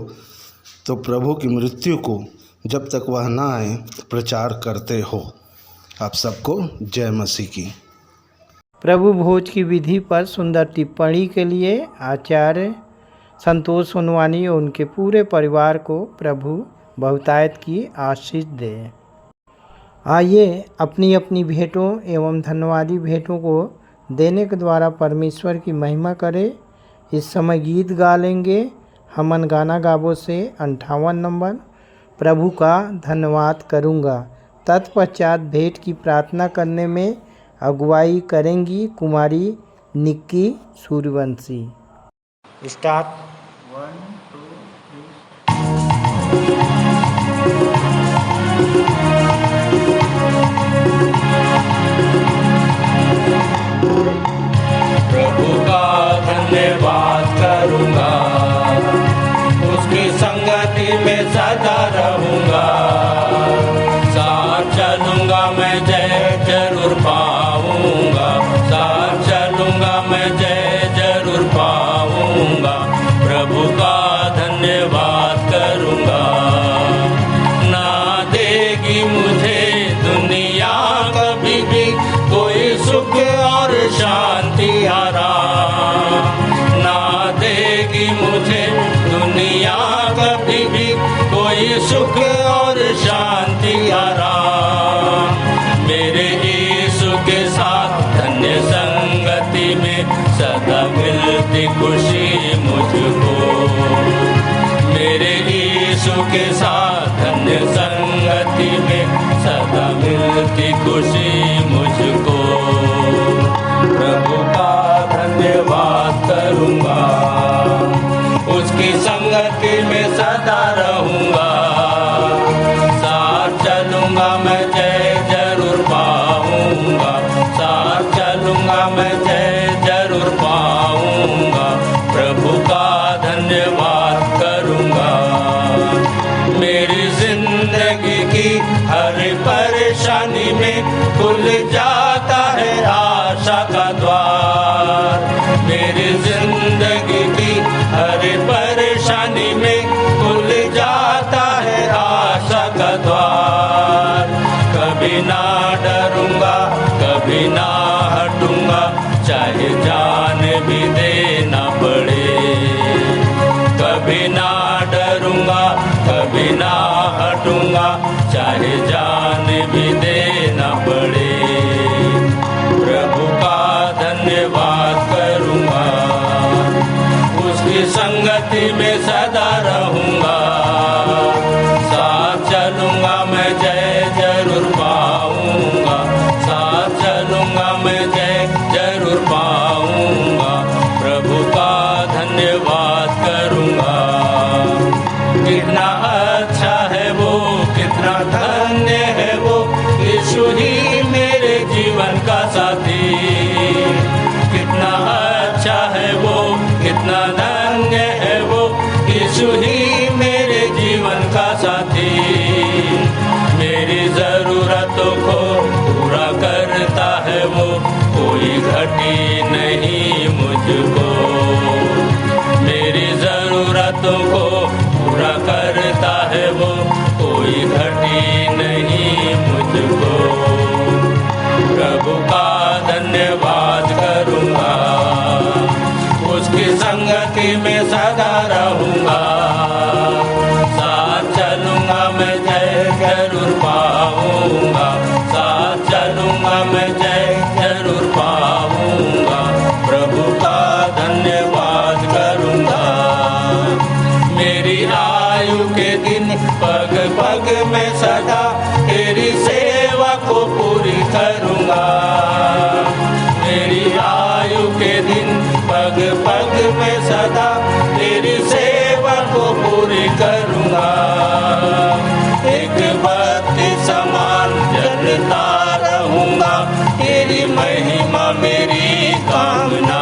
तो प्रभु की मृत्यु को जब तक वह ना आए प्रचार करते हो। आप सबको जय मसीह की। प्रभु भोज की विधि पर सुंदर टिप्पणी के लिए आचार्य संतोष सोनवानी और उनके पूरे परिवार को प्रभु बहुतायत की आशीष दे। आइए अपनी अपनी भेंटों एवं धन्यवादी भेंटों को देने के द्वारा परमेश्वर की महिमा करें। इस समय गीत गा लेंगे हमन गाना गावो से 58 नंबर, प्रभु का धन्यवाद करूँगा। तत्पश्चात भेंट की प्रार्थना करने में अगुवाई करेंगी कुमारी निक्की सूर्यवंशी। स्टार्ट। 1 2 प्रभु का धन्यवाद करूँगा, उसकी संगति में सदा रहूँगा। साथ चलूँगा मैं जय जरूर पाऊँगा, साथ चलूँगा खुल जाता है आशा का द्वार। मेरी जिंदगी की हर परेशानी में खुल जाता है आशा का द्वार। कभी ना डरूंगा, कभी ना हटूंगा, चाहे जान भी देना पड़े। कभी ना डरूंगा, कभी ना हटूंगा, चाहे जान भी देना पड़े। प्रभु का धन्यवाद करूंगा, उसकी संगति में सदा रहूंगा। साथ चलूंगा मैं, जय जरूर पाऊंगा। साथ चलूंगा मैं, जय जरूर पाऊंगा। प्रभु का धन्यवाद करूंगा। कितना अच्छा है वो, कितना धन्य है वो, यीशु ही मेरे जीवन का साथी। कितना अच्छा है वो, कितना धन्य है वो, यीशु ही मेरे जीवन का साथी। मेरी जरूरतों को पूरा करता है वो, कोई घटी नहीं मुझको। मेरी जरूरतों को पूरा करता है वो, कोई घटी नहीं मुझको। प्रभु का धन्यवाद करूंगा, उसकी संगति में सदा रहूंगा। साथ चलूंगा मैं, जय जरूर पाऊंगा। साथ चलूंगा मैं, जय जरूर पाऊंगा। प्रभु का धन्यवाद करूंगा। मेरी आयु के दिन पग पग में सदा तेरी सेवा को पूरी करूंगा। मेरी आयु के दिन पग पग में सदा तेरी सेवा को पूरी करूंगा। एक बत्ती समान जलता रहूंगा, तेरी महिमा मेरी कामना।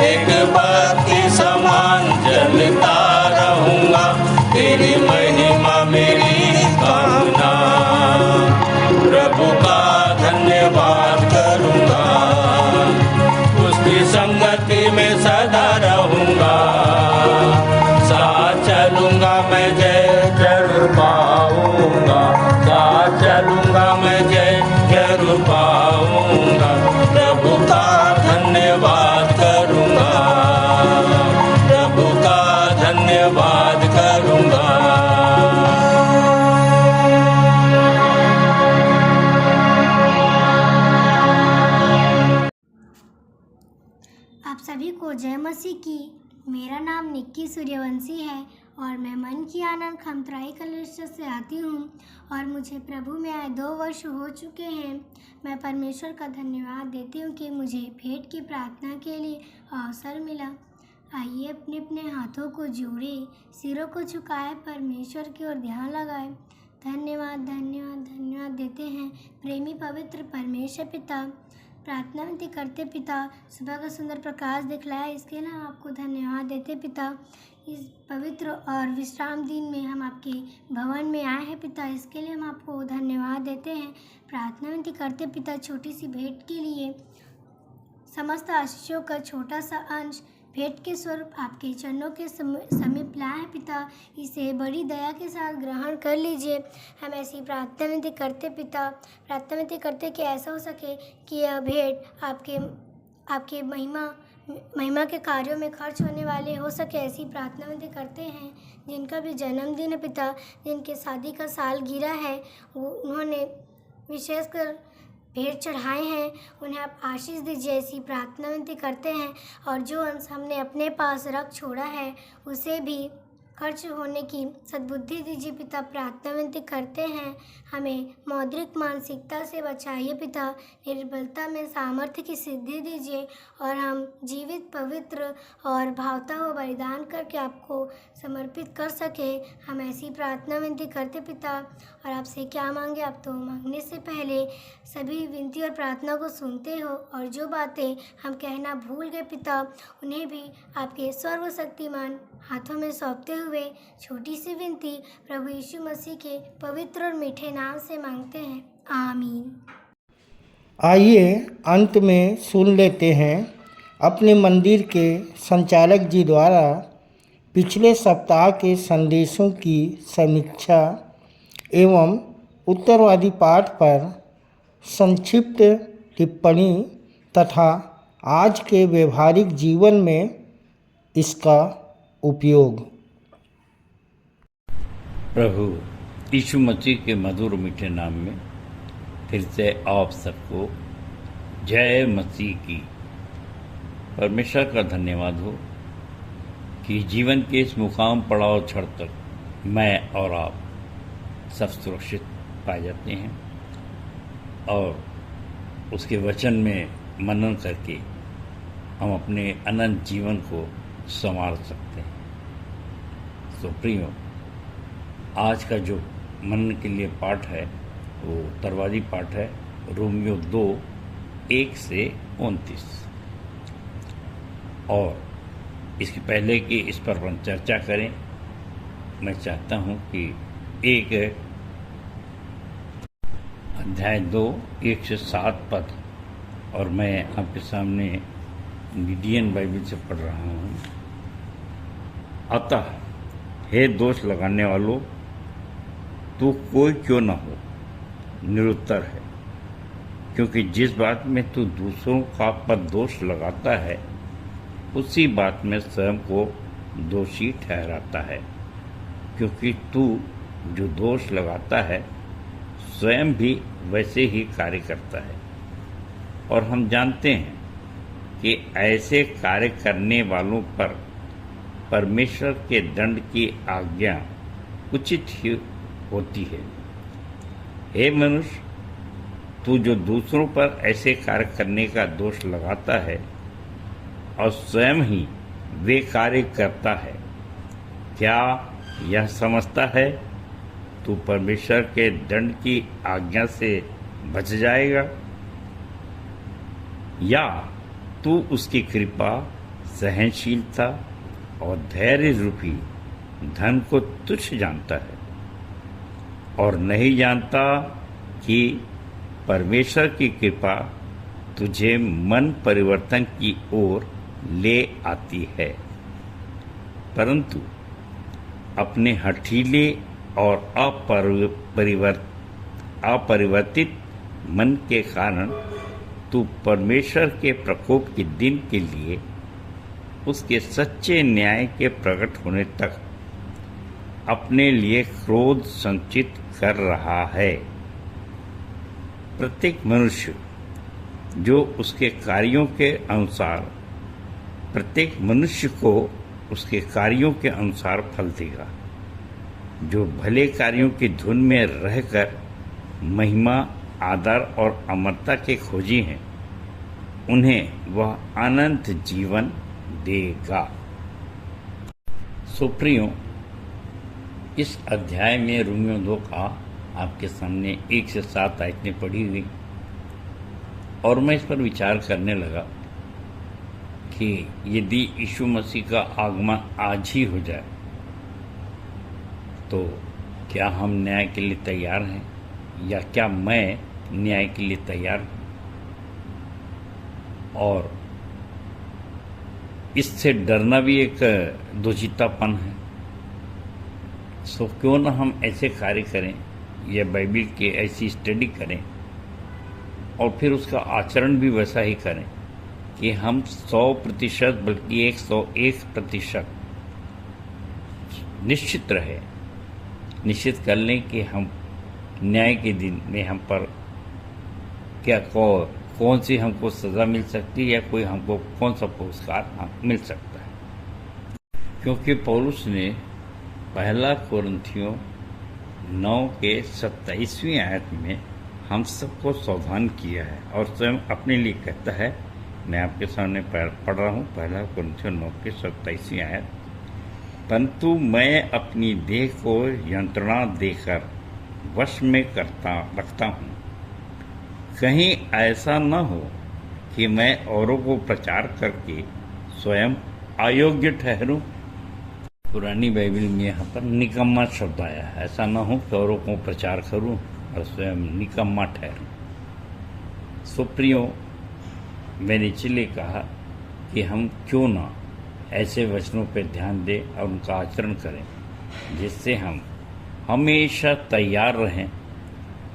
एक बत्ती समान जलता रहूंगा, तेरी महिमा मेरी कामना। प्रभु का धन्यवाद करूंगा, उसकी संगति में सदा रहूंगा। साथ चलूंगा मैं, जय जरूर पाऊंगा। साथ चलूंगा मैं, जय जरूर पाऊंगा। प्रभु का धन्यवाद करूंगा, प्रभु का धन्यवाद करूंगा। आप सभी को जय मसीह की। मेरा नाम निक्की सूर्यवंशी है और मैं मन की आनंद खमतराई कलेश्वर से आती हूँ और मुझे प्रभु में आए 2 वर्ष हो चुके हैं। मैं परमेश्वर का धन्यवाद देती हूँ कि मुझे भेंट की प्रार्थना के लिए अवसर मिला। आइए अपने अपने हाथों को जोड़े, सिरों को झुकाए, परमेश्वर की ओर ध्यान लगाए। धन्यवाद धन्यवाद धन्यवाद देते हैं प्रेमी पवित्र परमेश्वर पिता। प्रार्थना विनती करते पिता, सुबह का सुंदर प्रकाश दिखलाया, इसके लिए हम आपको धन्यवाद देते पिता। इस पवित्र और विश्राम दिन में हम आपके भवन में आए हैं पिता, इसके लिए हम आपको धन्यवाद देते हैं। प्रार्थना विनती करते पिता, छोटी सी भेंट के लिए समस्त आशीषों का छोटा सा अंश भेंट के स्वरूप आपके चरणों के समीप लाए हैं पिता, इसे बड़ी दया के साथ ग्रहण कर लीजिए। हम ऐसी प्रार्थना विनती करते पिता, प्रार्थना विनती करते कि ऐसा हो सके कि यह भेंट आपके महिमा के कार्यों में खर्च होने वाले हो सके, ऐसी प्रार्थना विनती करते हैं। जिनका भी जन्मदिन है पिता, जिनके शादी का साल गिरा है, उन्होंने विशेषकर भेंट चढ़ाए हैं, उन्हें आप आशीष दीजिए, ऐसी प्रार्थना विनती करते हैं। और जो अंश हमने अपने पास रख छोड़ा है, उसे भी खर्च होने की सद्बुद्धि दीजिए पिता। प्रार्थना विनती करते हैं, हमें मौद्रिक मानसिकता से बचाइए पिता, निर्बलता में सामर्थ्य की सिद्धि दीजिए और हम जीवित, पवित्र और भावता हुआ बलिदान करके आपको समर्पित कर सके। हम ऐसी प्रार्थना विनती करते पिता। और आपसे क्या मांगे, आप तो मांगने से पहले सभी विनती और प्रार्थना को सुनते हो, और जो बातें हम कहना भूल गए पिता, उन्हें भी आपके सर्वशक्तिमान हाथों में सौंपते हुए छोटी सी विनती प्रभु यीशु मसीह के पवित्र और मीठे नाम से मांगते हैं, आमीन। आइए अंत में सुन लेते हैं अपने मंदिर के संचालक जी द्वारा पिछले सप्ताह के संदेशों की समीक्षा एवं उत्तरवादी पाठ पर संक्षिप्त टिप्पणी तथा आज के व्यवहारिक जीवन में इसका उपयोग। प्रभु यीशु मसीह के मधुर मीठे नाम में फिर से आप सबको जय मसीह की। परमेश्वर का धन्यवाद हो कि जीवन के इस मुकाम पड़ाव क्षण तक मैं और आप सब सुरक्षित पाए जाते हैं और उसके वचन में मनन करके हम अपने अनंत जीवन को संवार सकते हैं। तो प्रियो, आज का जो मनन के लिए पाठ है वो उत्तरवादी पाठ है, रोमियो 2:1-29। और इसके पहले कि इस पर हम चर्चा करें, मैं चाहता हूं कि एक अध्याय 2:1-7 पद, और मैं आपके सामने मीडियन बाइबल से पढ़ रहा हूं। अतः हे दोष लगाने वालों, तू कोई क्यों न हो निरुत्तर है, क्योंकि जिस बात में तू दूसरों का पर दोष लगाता है उसी बात में स्वयं को दोषी ठहराता है, क्योंकि तू जो दोष लगाता है स्वयं भी वैसे ही कार्य करता है। और हम जानते हैं कि ऐसे कार्य करने वालों पर परमेश्वर के दंड की आज्ञा उचित ही होती है। हे मनुष्य, तू जो दूसरों पर ऐसे कार्य करने का दोष लगाता है और स्वयं ही वे कार्य करता है, क्या यह समझता है तू परमेश्वर के दंड की आज्ञा से बच जाएगा? या तू उसकी कृपा, सहनशीलता और धैर्य रूपी धन को तुच्छ जानता है और नहीं जानता कि परमेश्वर की कृपा तुझे मन परिवर्तन की ओर ले आती है, परंतु अपने हठीले और अपरिवर्तित मन के कारण तू परमेश्वर के प्रकोप के दिन के लिए उसके सच्चे न्याय के प्रकट होने तक अपने लिए क्रोध संचित कर रहा है। प्रत्येक मनुष्य जो उसके कार्यों के अनुसार प्रत्येक मनुष्य को उसके कार्यों के अनुसार फल देगा। जो भले कार्यों की धुन में रहकर महिमा, आदर और अमरता के खोजी हैं, उन्हें वह अनंत जीवन देगा। सुप्रियो, इस अध्याय में रोमियो 2 का आपके सामने 1 से 7 आयतें पढ़ी हुई, और मैं इस पर विचार करने लगा कि यदि यीशु मसीह का आगमन आज ही हो जाए तो क्या हम न्याय के लिए तैयार हैं, या क्या मैं न्याय के लिए तैयार हूँ? और इससे डरना भी एक दोषीतापन है। सो क्यों ना हम ऐसे कार्य करें या बाइबिल की ऐसी स्टडी करें और फिर उसका आचरण भी वैसा ही करें कि हम 100% बल्कि 101% निश्चित रहे, निश्चित कर लें कि हम न्याय के दिन में हम पर क्या कौन सी हमको सज़ा मिल सकती है, या कोई हमको कौन सा पुरस्कार मिल सकता है। क्योंकि पौलुस ने 1 कोरिन्थियों 9:27 आयत में हम सबको सावधान किया है और स्वयं अपने लिए कहता है। मैं आपके सामने पढ़ रहा हूँ 1 कोरिन्थियों 9:27 आयत। परंतु मैं अपनी देह को यंत्रणा देकर वश में रखता हूँ, कहीं ऐसा न हो कि मैं औरों को प्रचार करके स्वयं अयोग्य ठहरूं। पुरानी बाइबल में यहाँ पर निकम्मा शब्द आया है। ऐसा न हो कि औरों को प्रचार करूं और स्वयं निकम्मा ठहरूं। सुप्रियो, मैंने इसलिए कहा कि हम क्यों ना ऐसे वचनों पर ध्यान दें और उनका आचरण करें जिससे हम हमेशा तैयार रहें,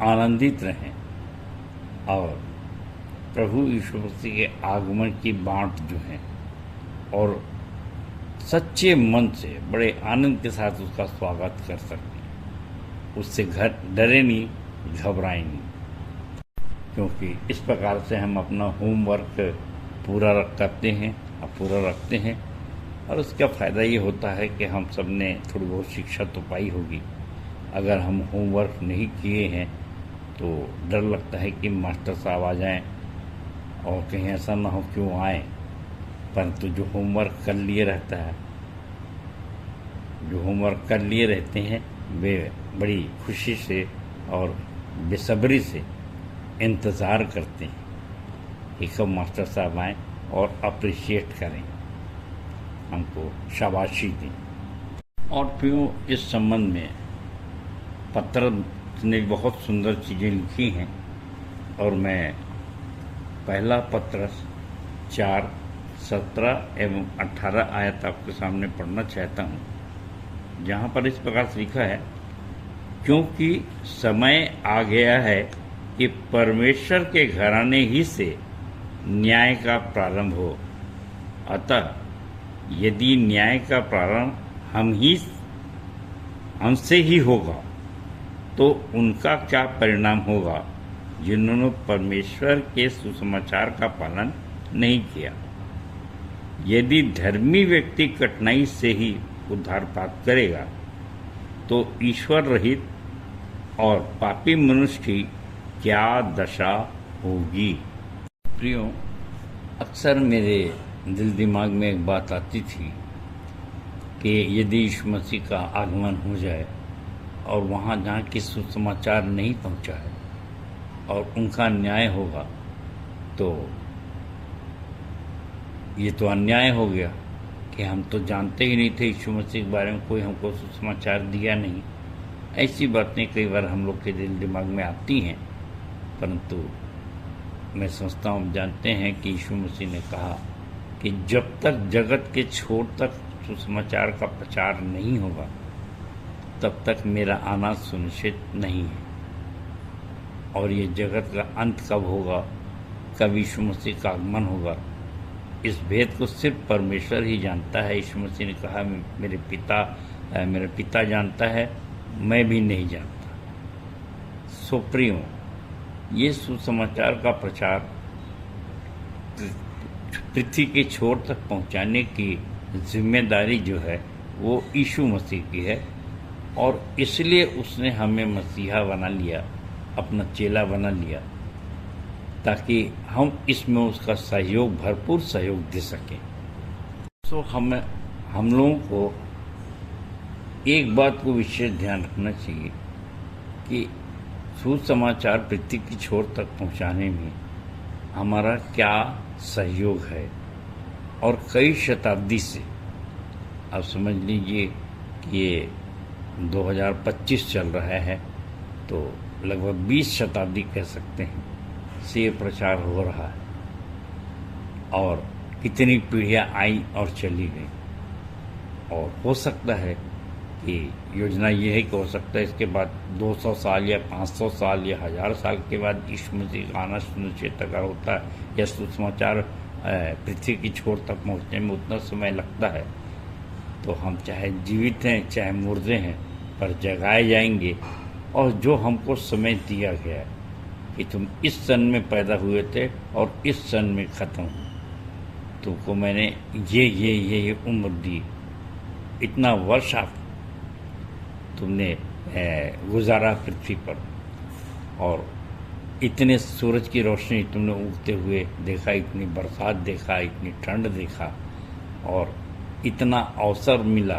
आनंदित रहें और प्रभु यीशु मसीह के आगमन की बाट जो है और सच्चे मन से बड़े आनंद के साथ उसका स्वागत कर सकें। उससे डरे नहीं, घबराए नहीं, क्योंकि इस प्रकार से हम अपना होमवर्क पूरा रखते हैं और उसका फ़ायदा ये होता है कि हम सब ने थोड़ी बहुत शिक्षा तो पाई होगी। अगर हम होमवर्क नहीं किए हैं तो डर लगता है कि मास्टर साहब आ जाएं और कहीं ऐसा ना हो क्यों आए, परंतु जो होमवर्क कर लिए रहते हैं वे बड़ी खुशी से और बेसब्री से इंतज़ार करते हैं कि कब मास्टर साहब आएँ और अप्रिशिएट करें, हमको शाबाशी दें। और फिर इस संबंध में पत्र ने बहुत सुंदर चीज़ें लिखी हैं और मैं पहला पत्र 4, 17 एवं 18 आयत आपके सामने पढ़ना चाहता हूँ, जहाँ पर इस प्रकार से लिखा है, क्योंकि समय आ गया है कि परमेश्वर के घराने ही से न्याय का प्रारंभ हो। अतः यदि न्याय का प्रारंभ हमसे ही होगा तो उनका क्या परिणाम होगा जिन्होंने परमेश्वर के सुसमाचार का पालन नहीं किया। यदि धर्मी व्यक्ति कठिनाई से ही उद्धार प्राप्त करेगा तो ईश्वर रहित और पापी मनुष्य की क्या दशा होगी। प्रियो, अक्सर मेरे दिल दिमाग में एक बात आती थी कि यदि यीशु मसीह का आगमन हो जाए और वहाँ जहाँ की सुसमाचार नहीं पहुँचा है और उनका न्याय होगा तो ये तो अन्याय हो गया कि हम तो जानते ही नहीं थे यीशु मसीह के बारे में, कोई हमको सुसमाचार दिया नहीं। ऐसी बातें कई बार हम लोग के दिल दिमाग में आती हैं, परंतु मैं समझता हूँ जानते हैं कि यीशु मसीह ने कहा कि जब तक जगत के छोर तक सुसमाचार का प्रचार नहीं होगा तब तक मेरा आना सुनिश्चित नहीं है। और ये जगत का अंत कब होगा, कब यीशु मसीह का आगमन होगा, इस भेद को सिर्फ परमेश्वर ही जानता है। यीशु मसीह ने कहा मेरे पिता जानता है, मैं भी नहीं जानता। सो प्रियो, ये सुसमाचार का प्रचार पृथ्वी के छोर तक पहुंचाने की जिम्मेदारी जो है वो यीशु मसीह की है और इसलिए उसने हमें मसीहा बना लिया, अपना चेला बना लिया, ताकि हम इसमें उसका सहयोग, भरपूर सहयोग दे सकें। सो हम लोगों को एक बात को विशेष ध्यान रखना चाहिए कि सुसमाचार पृथ्वी की छोर तक पहुंचाने में हमारा क्या सहयोग है। और कई शताब्दी से आप समझ लीजिए कि ये 2025 चल रहा है तो लगभग 20 शताब्दी कह सकते हैं से प्रचार हो रहा है और कितनी पीढ़ियाँ आई और चली गई। और हो सकता है कि योजना ये है कि हो सकता है इसके बाद 200 साल या 500 साल या 1000 साल के बाद यीशु मसीह का आना सुनिश्चित अगर होता है या सुसमाचार पृथ्वी की छोर तक पहुँचने में उतना समय लगता है तो हम चाहे जीवित हैं चाहे मुर्दे हैं पर जगाए जाएंगे। और जो हमको समय दिया गया है कि तुम इस सन में पैदा हुए थे और इस सन में ख़त्म हुए, तुमको मैंने ये उम्र दी, इतना वर्ष आप तुमने गुजारा पृथ्वी पर और इतने सूरज की रोशनी तुमने उगते हुए देखा, इतनी बरसात देखा, इतनी ठंड देखा और इतना अवसर मिला,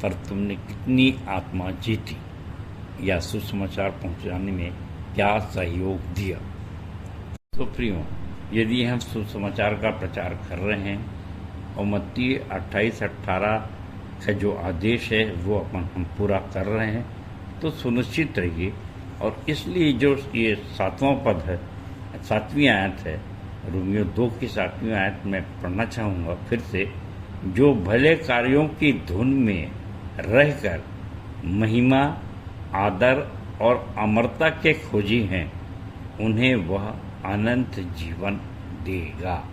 पर तुमने कितनी आत्मा जीती या सुसमाचार पहुंचाने में क्या सहयोग दिया। तो प्रियो, यदि हम सुसमाचार का प्रचार कर रहे हैं और मत्ती 28-18 का जो आदेश है वो हम पूरा कर रहे हैं तो सुनिश्चित रहिए। और इसलिए जो ये 7वां पद है 7वीं आयत है, रोमियो 2 की 7वीं आयत में पढ़ना चाहूँगा फिर से। जो भले कार्यों की धुन में रहकर महिमा, आदर और अमरता के खोजी हैं, उन्हें वह अनंत जीवन देगा।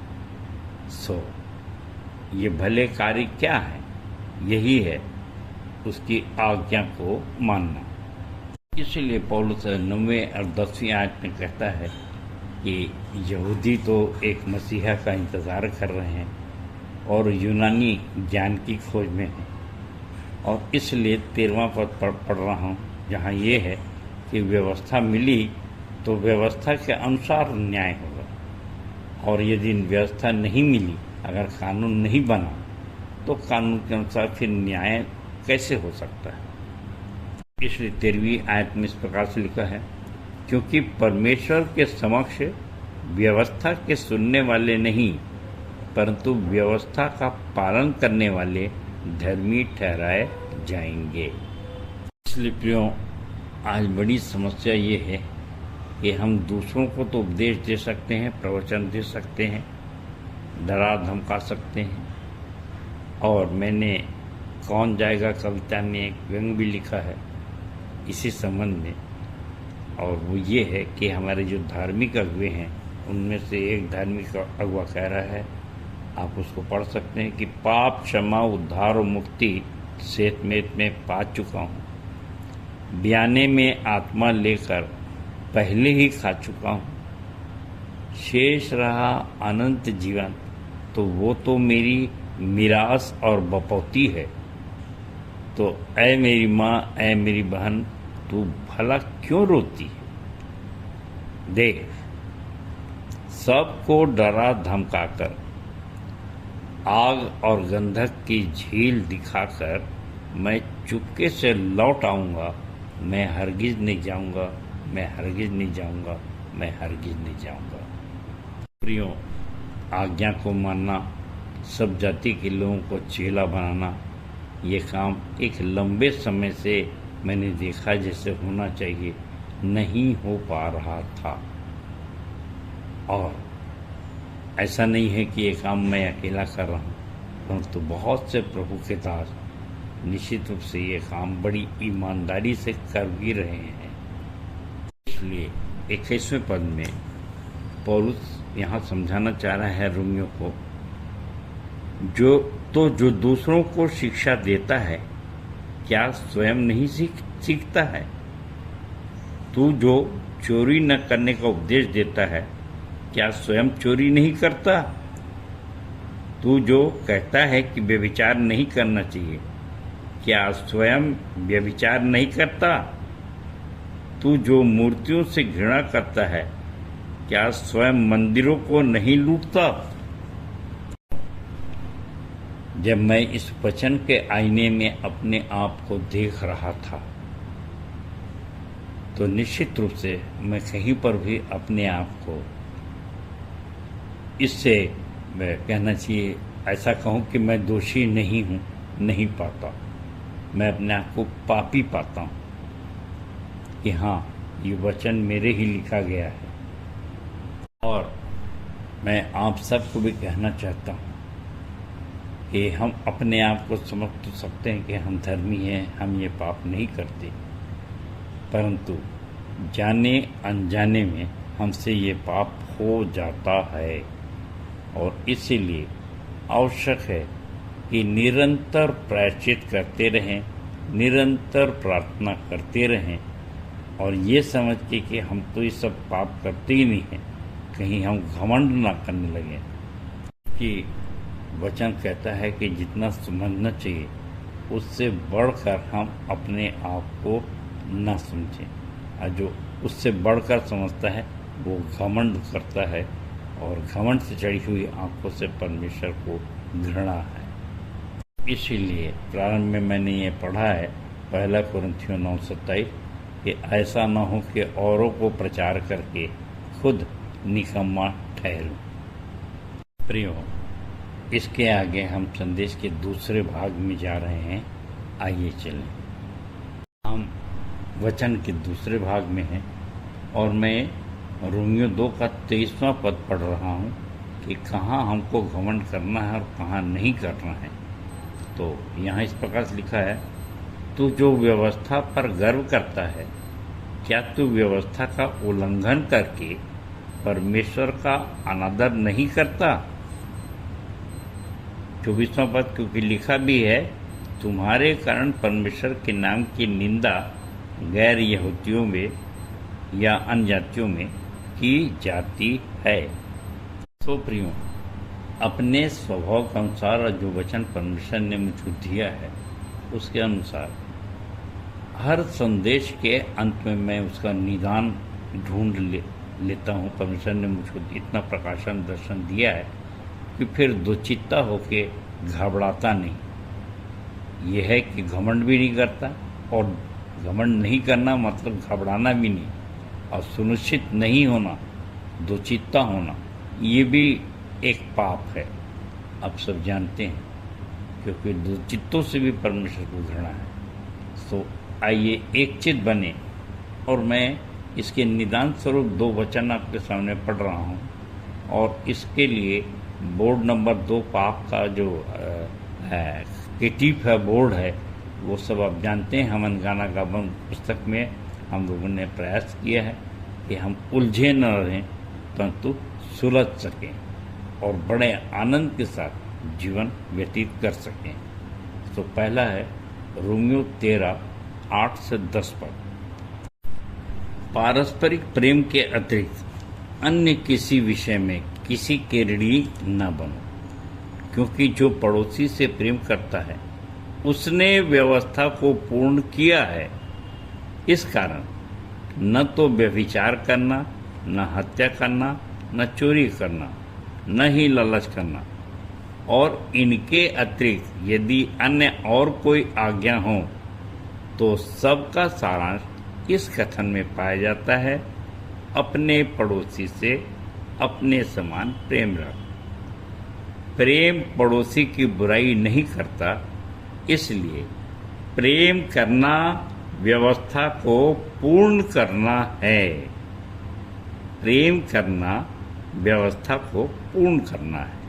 ये भले कार्य क्या है? यही है उसकी आज्ञा को मानना। इसलिए पौलुस 9वें और 10वीं आयत में कहता है कि यहूदी तो एक मसीहा का इंतज़ार कर रहे हैं और यूनानी ज्ञान की खोज में हैं, और इसलिए 13वां पद पढ़ रहा हूँ, जहाँ ये है कि व्यवस्था मिली तो व्यवस्था के अनुसार न्याय होगा, और यदि व्यवस्था नहीं मिली, अगर कानून नहीं बना, तो कानून के अनुसार फिर न्याय कैसे हो सकता है। इसलिए 13वीं आयत में इस प्रकार से लिखा है, क्योंकि परमेश्वर के समक्ष व्यवस्था के सुनने वाले नहीं, परंतु व्यवस्था का पालन करने वाले धर्मी ठहराए जाएंगे। इसलिए प्रियो, आज बड़ी समस्या ये है कि हम दूसरों को तो उपदेश दे सकते हैं, प्रवचन दे सकते हैं, डरा धमका सकते हैं, और मैंने कौन जाएगा कविता में एक व्यंग भी लिखा है इसी संबंध में, और वो ये है कि हमारे जो धार्मिक अगुवे हैं, उनमें से एक धार्मिक अगुवा कह रहा है, आप उसको पढ़ सकते हैं कि पाप क्षमा, उद्धार और मुक्ति सेतमेत में पा चुका हूँ, बयाने में आत्मा लेकर पहले ही खा चुका हूँ, शेष रहा अनंत जीवन, तो वो तो मेरी मिरास और बपौती है। तो ऐ मेरी माँ, ऐ मेरी बहन, तू भला क्यों रोती है? देख, सबको डरा धमकाकर, आग और गंधक की झील दिखाकर मैं चुपके से लौट आऊँगा, मैं हरगिज नहीं जाऊँगा, मैं हरगिज नहीं जाऊँगा, मैं हरगिज नहीं जाऊँगा। प्रियो, आज्ञा को मानना, सब जाति के लोगों को चेला बनाना, ये काम एक लंबे समय से मैंने देखा जैसे होना चाहिए, नहीं हो पा रहा था। और ऐसा नहीं है कि ये काम मैं अकेला कर रहा हूँ, परंतु बहुत से प्रभु के दास निश्चित रूप से ये काम बड़ी ईमानदारी से कर भी रहे हैं। इसलिए 21वें पद में पौलुस यहाँ समझाना चाह रहा है रोमियो को, जो दूसरों को शिक्षा देता है, क्या स्वयं नहीं सीखता है? तू जो चोरी न करने का उपदेश देता है, क्या स्वयं चोरी नहीं करता? तू जो कहता है कि व्यभिचार नहीं करना चाहिए, क्या स्वयं व्यभिचार नहीं करता? तू जो मूर्तियों से घृणा करता है, क्या स्वयं मंदिरों को नहीं लूटता? जब मैं इस वचन के आईने में अपने आप को देख रहा था, तो निश्चित रूप से मैं कहीं पर भी अपने आप को इससे मैं कहना चाहिए, ऐसा कहूँ कि मैं दोषी नहीं हूँ, नहीं पाता। मैं अपने आप को पापी पाता हूँ कि हाँ, ये वचन मेरे ही लिखा गया है। और मैं आप सबको भी कहना चाहता हूँ कि हम अपने आप को समझ तो सकते हैं कि हम धर्मी हैं, हम ये पाप नहीं करते, परंतु जाने अनजाने में हमसे ये पाप हो जाता है। और इसीलिए आवश्यक है कि निरंतर प्रायश्चित करते रहें, निरंतर प्रार्थना करते रहें, और ये समझ के कि हम तो ये सब पाप करते ही नहीं हैं, कहीं हम घमंड ना करने लगें। कि वचन कहता है कि जितना समझना चाहिए उससे बढ़कर हम अपने आप को न समझें, और जो उससे बढ़कर समझता है वो घमंड करता है, और घमंड से चढ़ी हुई आंखों से परमेश्वर को घृणा है। इसीलिए प्रारंभ में मैंने ये पढ़ा है 1 कुरिन्थियों 9:27 कि ऐसा न हो कि औरों को प्रचार करके खुद निकम्मा ठहरूं। प्रियो, इसके आगे हम संदेश के दूसरे भाग में जा रहे हैं। आइए चलें। हम वचन के दूसरे भाग में हैं, और मैं रोमियो 2 का 23वां पद पढ़ रहा हूँ कि कहाँ हमको घमंड करना है और कहाँ नहीं करना है। तो यहाँ इस प्रकार से लिखा है, तू जो व्यवस्था पर गर्व करता है, क्या तू व्यवस्था का उल्लंघन करके परमेश्वर का अनादर नहीं करता? 24वां पद, क्योंकि लिखा भी है, तुम्हारे कारण परमेश्वर के नाम की निंदा गैर यहूदियों में या अन्य जातियों में की जाती है। तो प्रियो, अपने स्वभाव के अनुसार जो वचन परमेश्वर ने मुझको दिया है उसके अनुसार हर संदेश के अंत में मैं उसका निदान ढूंढ लेता हूँ। परमेश्वर ने मुझको इतना प्रकाशन दर्शन दिया है कि फिर दुचित्ता होके घबराता नहीं। यह है कि घमंड भी नहीं करता, और घमंड नहीं करना मतलब घबराना भी नहीं, और सुनिश्चित नहीं होना, दुचित्ता होना, ये भी एक पाप है। आप सब जानते हैं, क्योंकि दुचित्तों से भी परमेश्वर को घृणा है। तो आइए एक चित बने, और मैं इसके निदान स्वरूप 2 वचन आपके सामने पढ़ रहा हूँ, और इसके लिए बोर्ड नंबर 2 पाप का जो केटीफ है, बोर्ड है, वो सब आप जानते हैं। हमन गाना गावन पुस्तक में हम लोगों ने प्रयास किया है कि हम उलझे न रहें परंतु सुलझ सकें और बड़े आनंद के साथ जीवन व्यतीत कर सकें। तो पहला है रोमियो 13:8 से 10 पद। पारस्परिक प्रेम के अतिरिक्त अन्य किसी विषय में किसी के ऋणी न बनो, क्योंकि जो पड़ोसी से प्रेम करता है उसने व्यवस्था को पूर्ण किया है। इस कारण न तो व्यभिचार करना, न हत्या करना, न चोरी करना, न ही लालच करना, और इनके अतिरिक्त यदि अन्य और कोई आज्ञा हो तो सबका सारांश इस कथन में पाया जाता है, अपने पड़ोसी से अपने समान प्रेम रख। प्रेम पड़ोसी की बुराई नहीं करता, इसलिए प्रेम करना व्यवस्था को पूर्ण करना है। प्रेम करना व्यवस्था को पूर्ण करना है।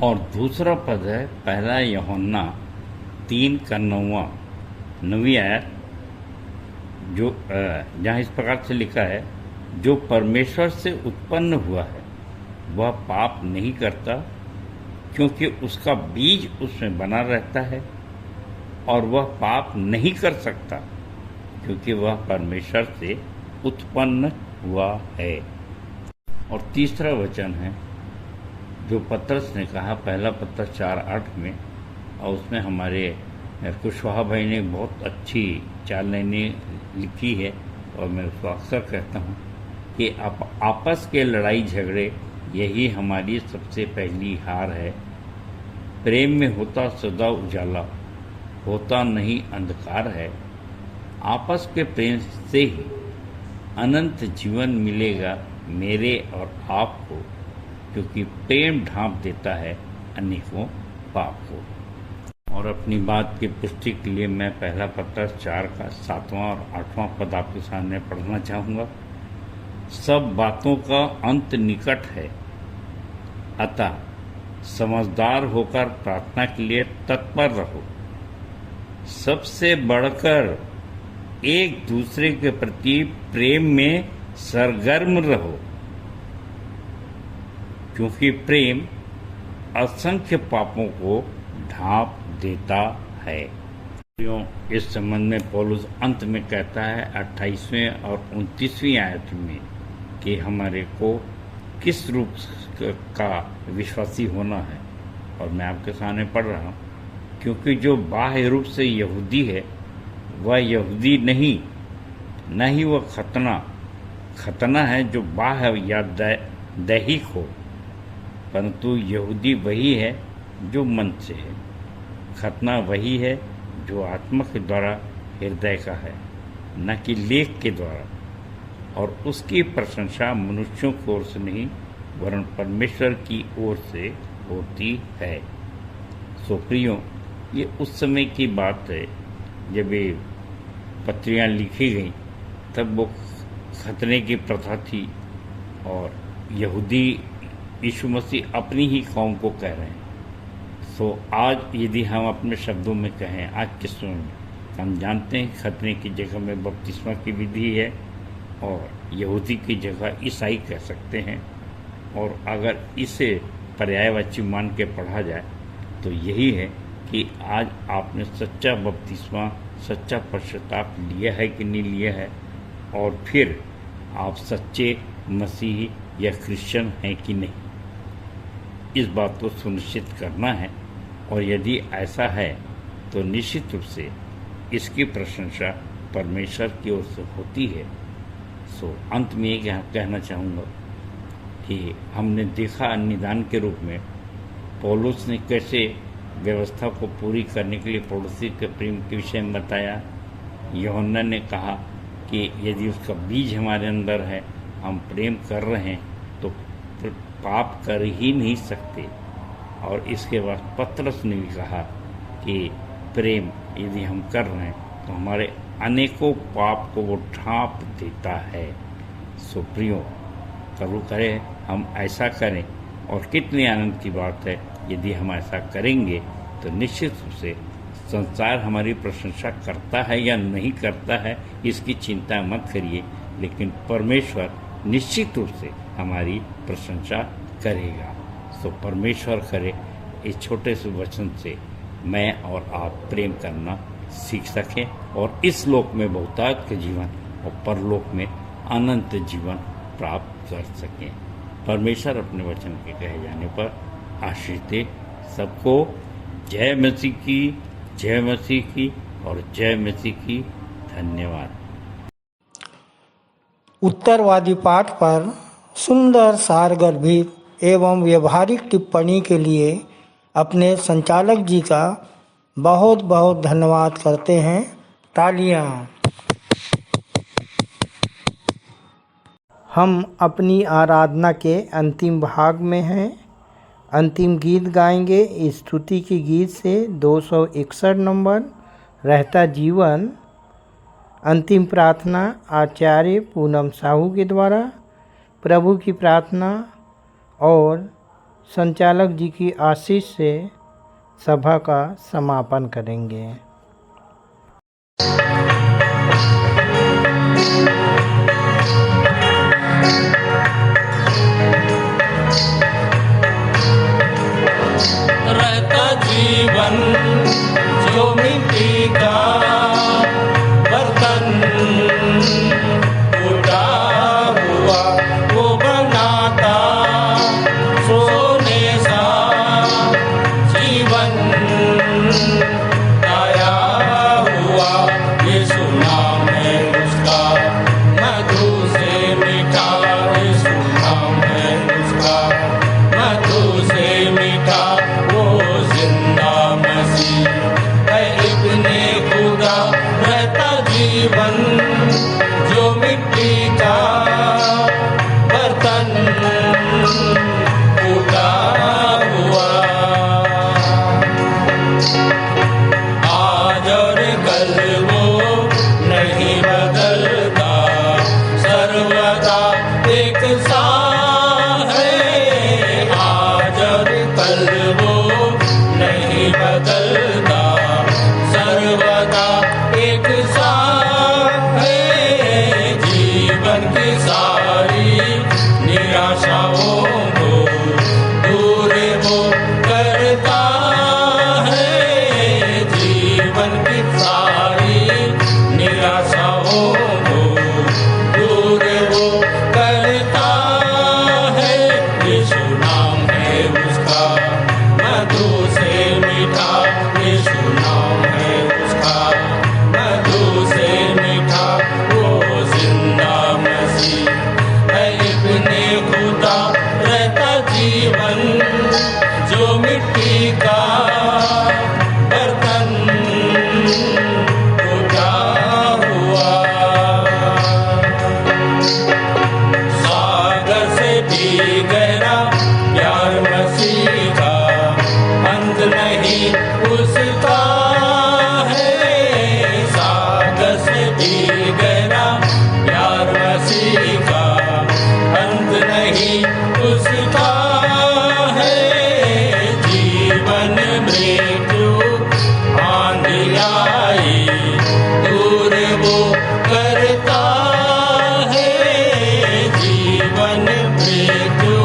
और दूसरा पद है पहला यूहन्ना 3:9 आयत, जो जहाँ इस प्रकार से लिखा है, जो परमेश्वर से उत्पन्न हुआ है वह पाप नहीं करता, क्योंकि उसका बीज उसमें बना रहता है, और वह पाप नहीं कर सकता क्योंकि वह परमेश्वर से उत्पन्न हुआ है। और तीसरा वचन है जो पतरस ने कहा, पहला पतरस 4:8 में, और उसमें हमारे कुशवाहा भाई ने बहुत अच्छी 4 लाइनें लिखी है, और मैं उसको अक्सर कहता हूँ कि आपस के लड़ाई झगड़े यही हमारी सबसे पहली हार है। प्रेम में होता सदा उजाला, होता नहीं अंधकार है। आपस के प्रेम से ही अनंत जीवन मिलेगा मेरे और आपको, क्योंकि प्रेम ढांप देता है अनेकों पाप को। और अपनी बात की पुष्टि के लिए मैं पहला पतरस 4 का 7वां और 8वां पद आपके सामने पढ़ना चाहूँगा। सब बातों का अंत निकट है, अतः समझदार होकर प्रार्थना के लिए तत्पर रहो। सबसे बढ़कर एक दूसरे के प्रति प्रेम में सरगर्म रहो, क्योंकि प्रेम असंख्य पापों को ढांप देता है। इस संबंध में पौलुस अंत में कहता है 28वें और 29वीं आयत में कि हमारे को किस रूप का विश्वासी होना है। और मैं आपके सामने पढ़ रहा हूँ, क्योंकि जो बाह्य रूप से यहूदी है वह यहूदी नहीं, न ही वह खतना है जो बाह्य या दैहिक हो, परंतु यहूदी वही है जो मन से है। खतना वही है जो आत्मा के द्वारा हृदय का है, न कि लेख के द्वारा, और उसकी प्रशंसा मनुष्यों की ओर से नहीं वरन परमेश्वर की ओर से होती है। सो प्रियो, ये उस समय की बात है जब ये पत्रियाँ लिखी गई, तब वो खतने की प्रथा थी और यहूदी यीशु मसीह अपनी ही कौम को कह रहे हैं। सो आज यदि हम अपने शब्दों में कहें आज के समय में, हम जानते हैं खतने की जगह में बपतिस्मा की विधि है और यहूदी की जगह ईसाई कह सकते हैं। और अगर इसे पर्यायवाची मान के पढ़ा जाए तो यही है कि आज आपने सच्चा बपतिस्मा, सच्चा पश्चाताप लिया है कि नहीं लिया है, और फिर आप सच्चे मसीही या क्रिश्चियन हैं कि नहीं, इस बात को सुनिश्चित करना है। और यदि ऐसा है तो निश्चित रूप से इसकी प्रशंसा परमेश्वर की ओर से होती है। सो अंत में ये कहना चाहूँगा कि हमने देखा निदान के रूप में पौलुस ने कैसे व्यवस्था को पूरी करने के लिए पड़ोसी के प्रेम के विषय में बताया। यूहन्ना ने कहा कि यदि उसका बीज हमारे अंदर है, हम प्रेम कर रहे हैं तो पाप कर ही नहीं सकते। और इसके बाद पतरस ने भी कहा कि प्रेम यदि हम कर रहे हैं तो हमारे अनेकों पाप को वो ढांप देता है। सो प्रियो, प्रभु करे हम ऐसा करें, और कितने आनंद की बात है यदि हम ऐसा करेंगे तो निश्चित रूप से संसार हमारी प्रशंसा करता है या नहीं करता है इसकी चिंता मत करिए, लेकिन परमेश्वर निश्चित रूप से हमारी प्रशंसा करेगा। सो परमेश्वर करे इस छोटे से वचन से मैं और आप प्रेम करना सीख सकें और इस लोक में बहुतायत के जीवन और परलोक में अनंत जीवन प्राप्त कर सकें। परमेश्वर अपने वचन के कहे जाने पर आशीष दे सबको। जय मसीह की, जय मसीह की और जय मसीह की। धन्यवाद। उत्तरवादी पाठ पर सुंदर सारगर्भित एवं व्यवहारिक टिप्पणी के लिए अपने संचालक जी का बहुत बहुत धन्यवाद करते हैं। तालियां। हम अपनी आराधना के अंतिम भाग में हैं। अंतिम गीत गाएंगे स्तुति के गीत से 261 नंबर रहता जीवन। अंतिम प्रार्थना आचार्य पूनम साहू के द्वारा। प्रभु की प्रार्थना और संचालक जी की आशीष से सभा का समापन करेंगे। रहता जीवन जो मिट्टी का बर्तन टूटा हुआ वो बनाता सोने सा जीवन आया हुआ। यीशु नाम है उसका मधु से मीठा, यीशु नाम है उसका मधु से मीठा। वो जिंदा मसीह है इब्ने खुदा, रहता जीवन जो मिट्टी का बर्तन टूटा हुआ। आज और कल वो नहीं बदलता, सर्वदा एक सा है। आज और कल वो नहीं बदलता, सर्वदा एक सा है। जीवन की सारी निराशाओं को दूर वो करता है। जीवन की सारी निराशाओं को दूर वो करता है। यीशु नाम है उसका मधु से मीठा, यीशु नाम है उसका मधु से मीठा। वो जिंदा मसीह है इब्ने खुदा, रहता जीवन जो मिट्टी का बर्तन टूटा हुआ। सागर से भी गहरा प्यार मसीह का, अंत नहीं उसका है। सागर से भी गहरा प्यार मसीह उसका है जीवन मृत्यु आंधी आई दूर वो करता है जीवन मृत्यु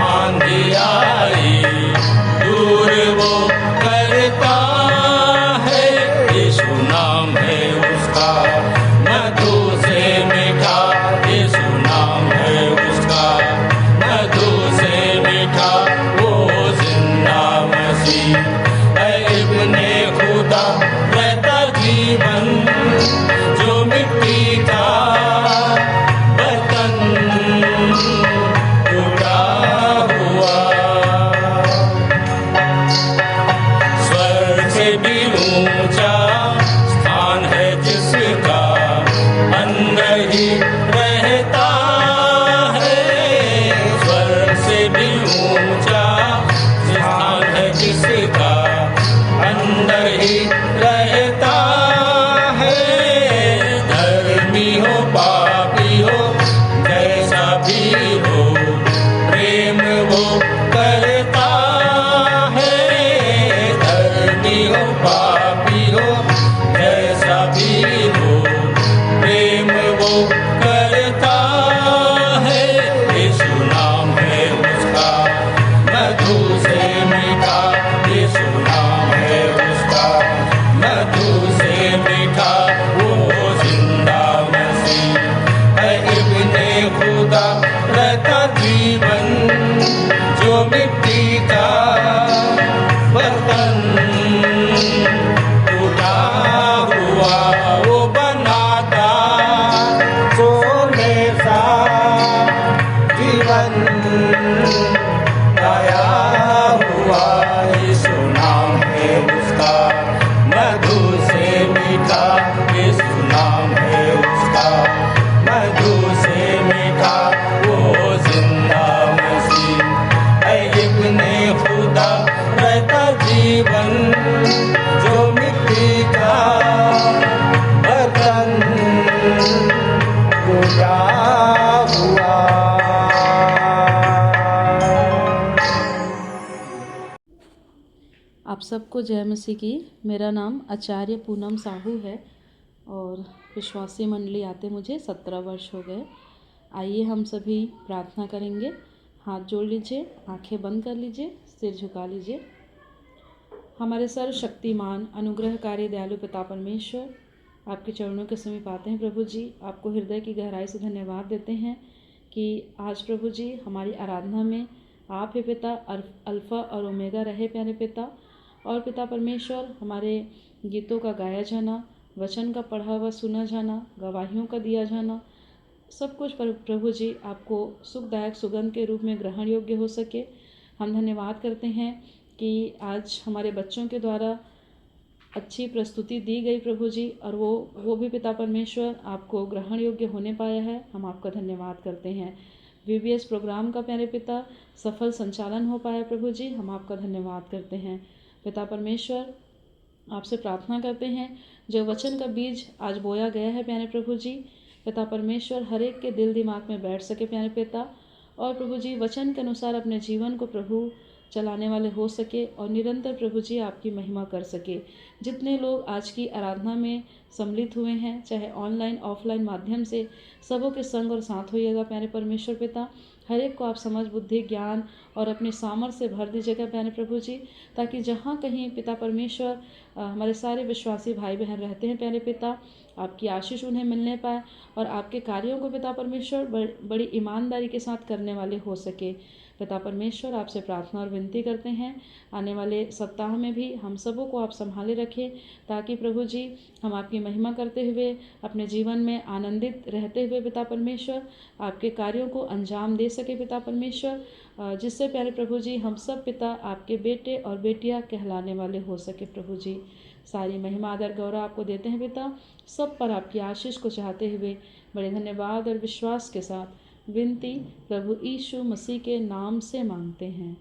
आंधी आई दूर वो करता है यीशु नाम है उसका मधु से मीठा यीशु नाम है उसका मधु से मीठा वो जिंदा मसीह है इब्ने खुदा रहता जीवन जो मिट्टी का बर्तन टूटा हुआ स्वर्ग से भी ऊंचा स्थान है जिसका अंदर ही रहता है स्वर्ग से भी ऊंचा स्थान है जिसका अंदर ही रहता है धर्मी हो पापी हो जैसा भी हो प्रेम वो करता है धर्मी हो पापी हो जैसा भी हो प्रेम वो करता है यीशु नाम है उसका मधु से मीठा यीशु नाम है उसका मधु से मीठा वो जिंदा मसीह है इब्ने खुदा रहता जीवन जो मिट्टी का बर्तन टूटा हुआ वो बनाता सोने सा जीवन गाया हुआ यीशु नाम है उसका मधु से मीठा यीशु नाम है उसका मधु से मीठा वो जिंदा मसीह है इब्ने खुदा रहता जीवन जो मिट्टी का बर्तन टूटा हुआ आप सबको जय मसीह की। मेरा नाम आचार्य पूनम साहू है और विश्वासी मंडली आते मुझे 17 वर्ष हो गए। आइए हम सभी प्रार्थना करेंगे। हाथ जोड़ लीजिए, आंखें बंद कर लीजिए, सिर झुका लीजिए। हमारे सर्वशक्तिमान अनुग्रहकारी दयालु पिता परमेश्वर, आपके चरणों के समीप आते हैं प्रभु जी। आपको हृदय की गहराई से धन्यवाद देते हैं कि आज प्रभु जी हमारी आराधना में आप ही पिता अल्फ़ा और ओमेगा रहे प्यारे पिता। और पिता परमेश्वर, हमारे गीतों का गाया जाना, वचन का पढ़ा हुआ सुना जाना, गवाहियों का दिया जाना, सब कुछ प्रभु जी आपको सुखदायक सुगंध के रूप में ग्रहण योग्य हो सके। हम धन्यवाद करते हैं कि आज हमारे बच्चों के द्वारा अच्छी प्रस्तुति दी गई प्रभु जी, और वो भी पिता परमेश्वर आपको ग्रहण योग्य होने पाया है। हम आपका धन्यवाद करते हैं। VBS प्रोग्राम का प्यारे पिता सफल संचालन हो पाया प्रभु जी, हम आपका धन्यवाद करते हैं। पिता परमेश्वर, आपसे प्रार्थना करते हैं जो वचन का बीज आज बोया गया है प्यारे प्रभु जी, पिता परमेश्वर हर एक के दिल दिमाग में बैठ सके प्यारे पिता। और प्रभु जी वचन के अनुसार अपने जीवन को प्रभु चलाने वाले हो सके और निरंतर प्रभु जी आपकी महिमा कर सके। जितने लोग आज की आराधना में सम्मिलित हुए हैं, चाहे ऑनलाइन ऑफलाइन माध्यम से, सबों के संग और साथ होइएगा प्यारे परमेश्वर पिता। हर एक को आप समझ बुद्धि ज्ञान और अपने सामर्थ्य से भर दीजिएगा प्यारे प्रभु जी, ताकि जहाँ कहीं पिता परमेश्वर हमारे सारे विश्वासी भाई बहन रहते हैं प्यारे पिता, आपकी आशीष उन्हें मिलने पाए और आपके कार्यों को पिता परमेश्वर बड़ी ईमानदारी के साथ करने वाले हो सके। पिता परमेश्वर, आपसे प्रार्थना और विनती करते हैं आने वाले सप्ताह में भी हम सबों को आप संभाले रखें, ताकि प्रभु जी हम आपकी महिमा करते हुए अपने जीवन में आनंदित रहते हुए पिता परमेश्वर आपके कार्यों को अंजाम दे सके पिता परमेश्वर, जिससे प्यारे प्रभु जी हम सब पिता आपके बेटे और बेटियां कहलाने वाले हो सके प्रभु जी। सारी महिमा आदर गौरव आपको देते हैं पिता, सब पर आपकी आशीष को चाहते हुए बड़े धन्यवाद और विश्वास के साथ विनती प्रभु यीशु मसीह के नाम से मांगते हैं,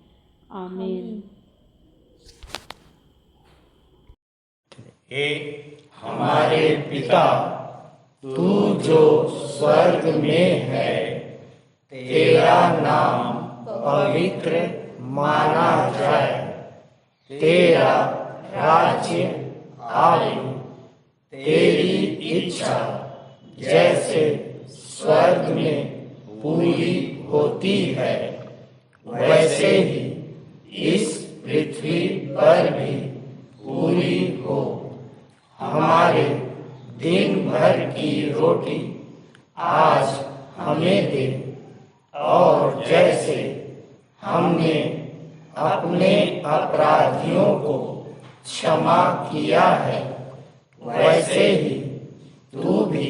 आमीन। हे हमारे पिता, तू जो स्वर्ग में है, तेरा नाम पवित्र माना जाए। तेरा राज्य आए, तेरी इच्छा जैसे स्वर्ग में पूरी होती है वैसे ही इस पृथ्वी पर भी पूरी हो। हमारे दिन भर की रोटी आज हमें दे, और जैसे हमने अपने अपराधियों को क्षमा किया है वैसे ही तू भी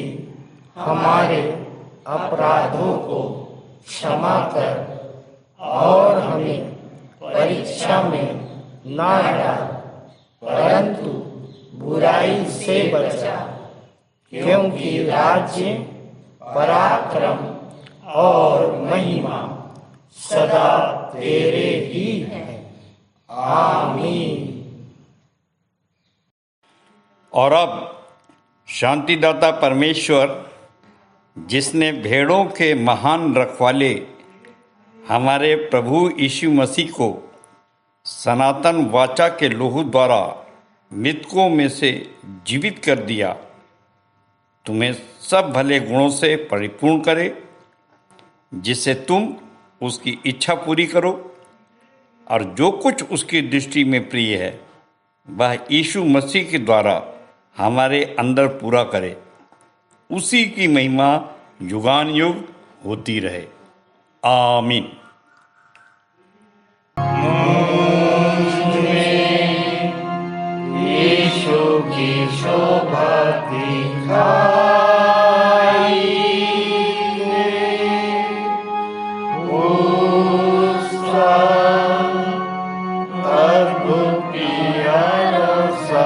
हमारे अपराधों को क्षमा कर, और हमें परीक्षा में ना डाल, परंतु बुराई से बचा, क्योंकि राज्य, पराक्रम और महिमा सदा तेरे ही है। आमीन। और अब शांतिदाता परमेश्वर, जिसने भेड़ों के महान रखवाले हमारे प्रभु यीशु मसीह को सनातन वाचा के लोहू द्वारा मृतकों में से जीवित कर दिया, तुम्हें सब भले गुणों से परिपूर्ण करे, जिससे तुम उसकी इच्छा पूरी करो और जो कुछ उसकी दृष्टि में प्रिय है वह यीशु मसीह के द्वारा हमारे अंदर पूरा करे। उसी की महिमा युगान युग होती रहे। आमीन। यीशु की शोभा दिखाई उसका अद्भुत प्यारा सा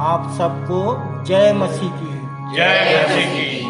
आप सबको जय मसीह की। जय मसीह की।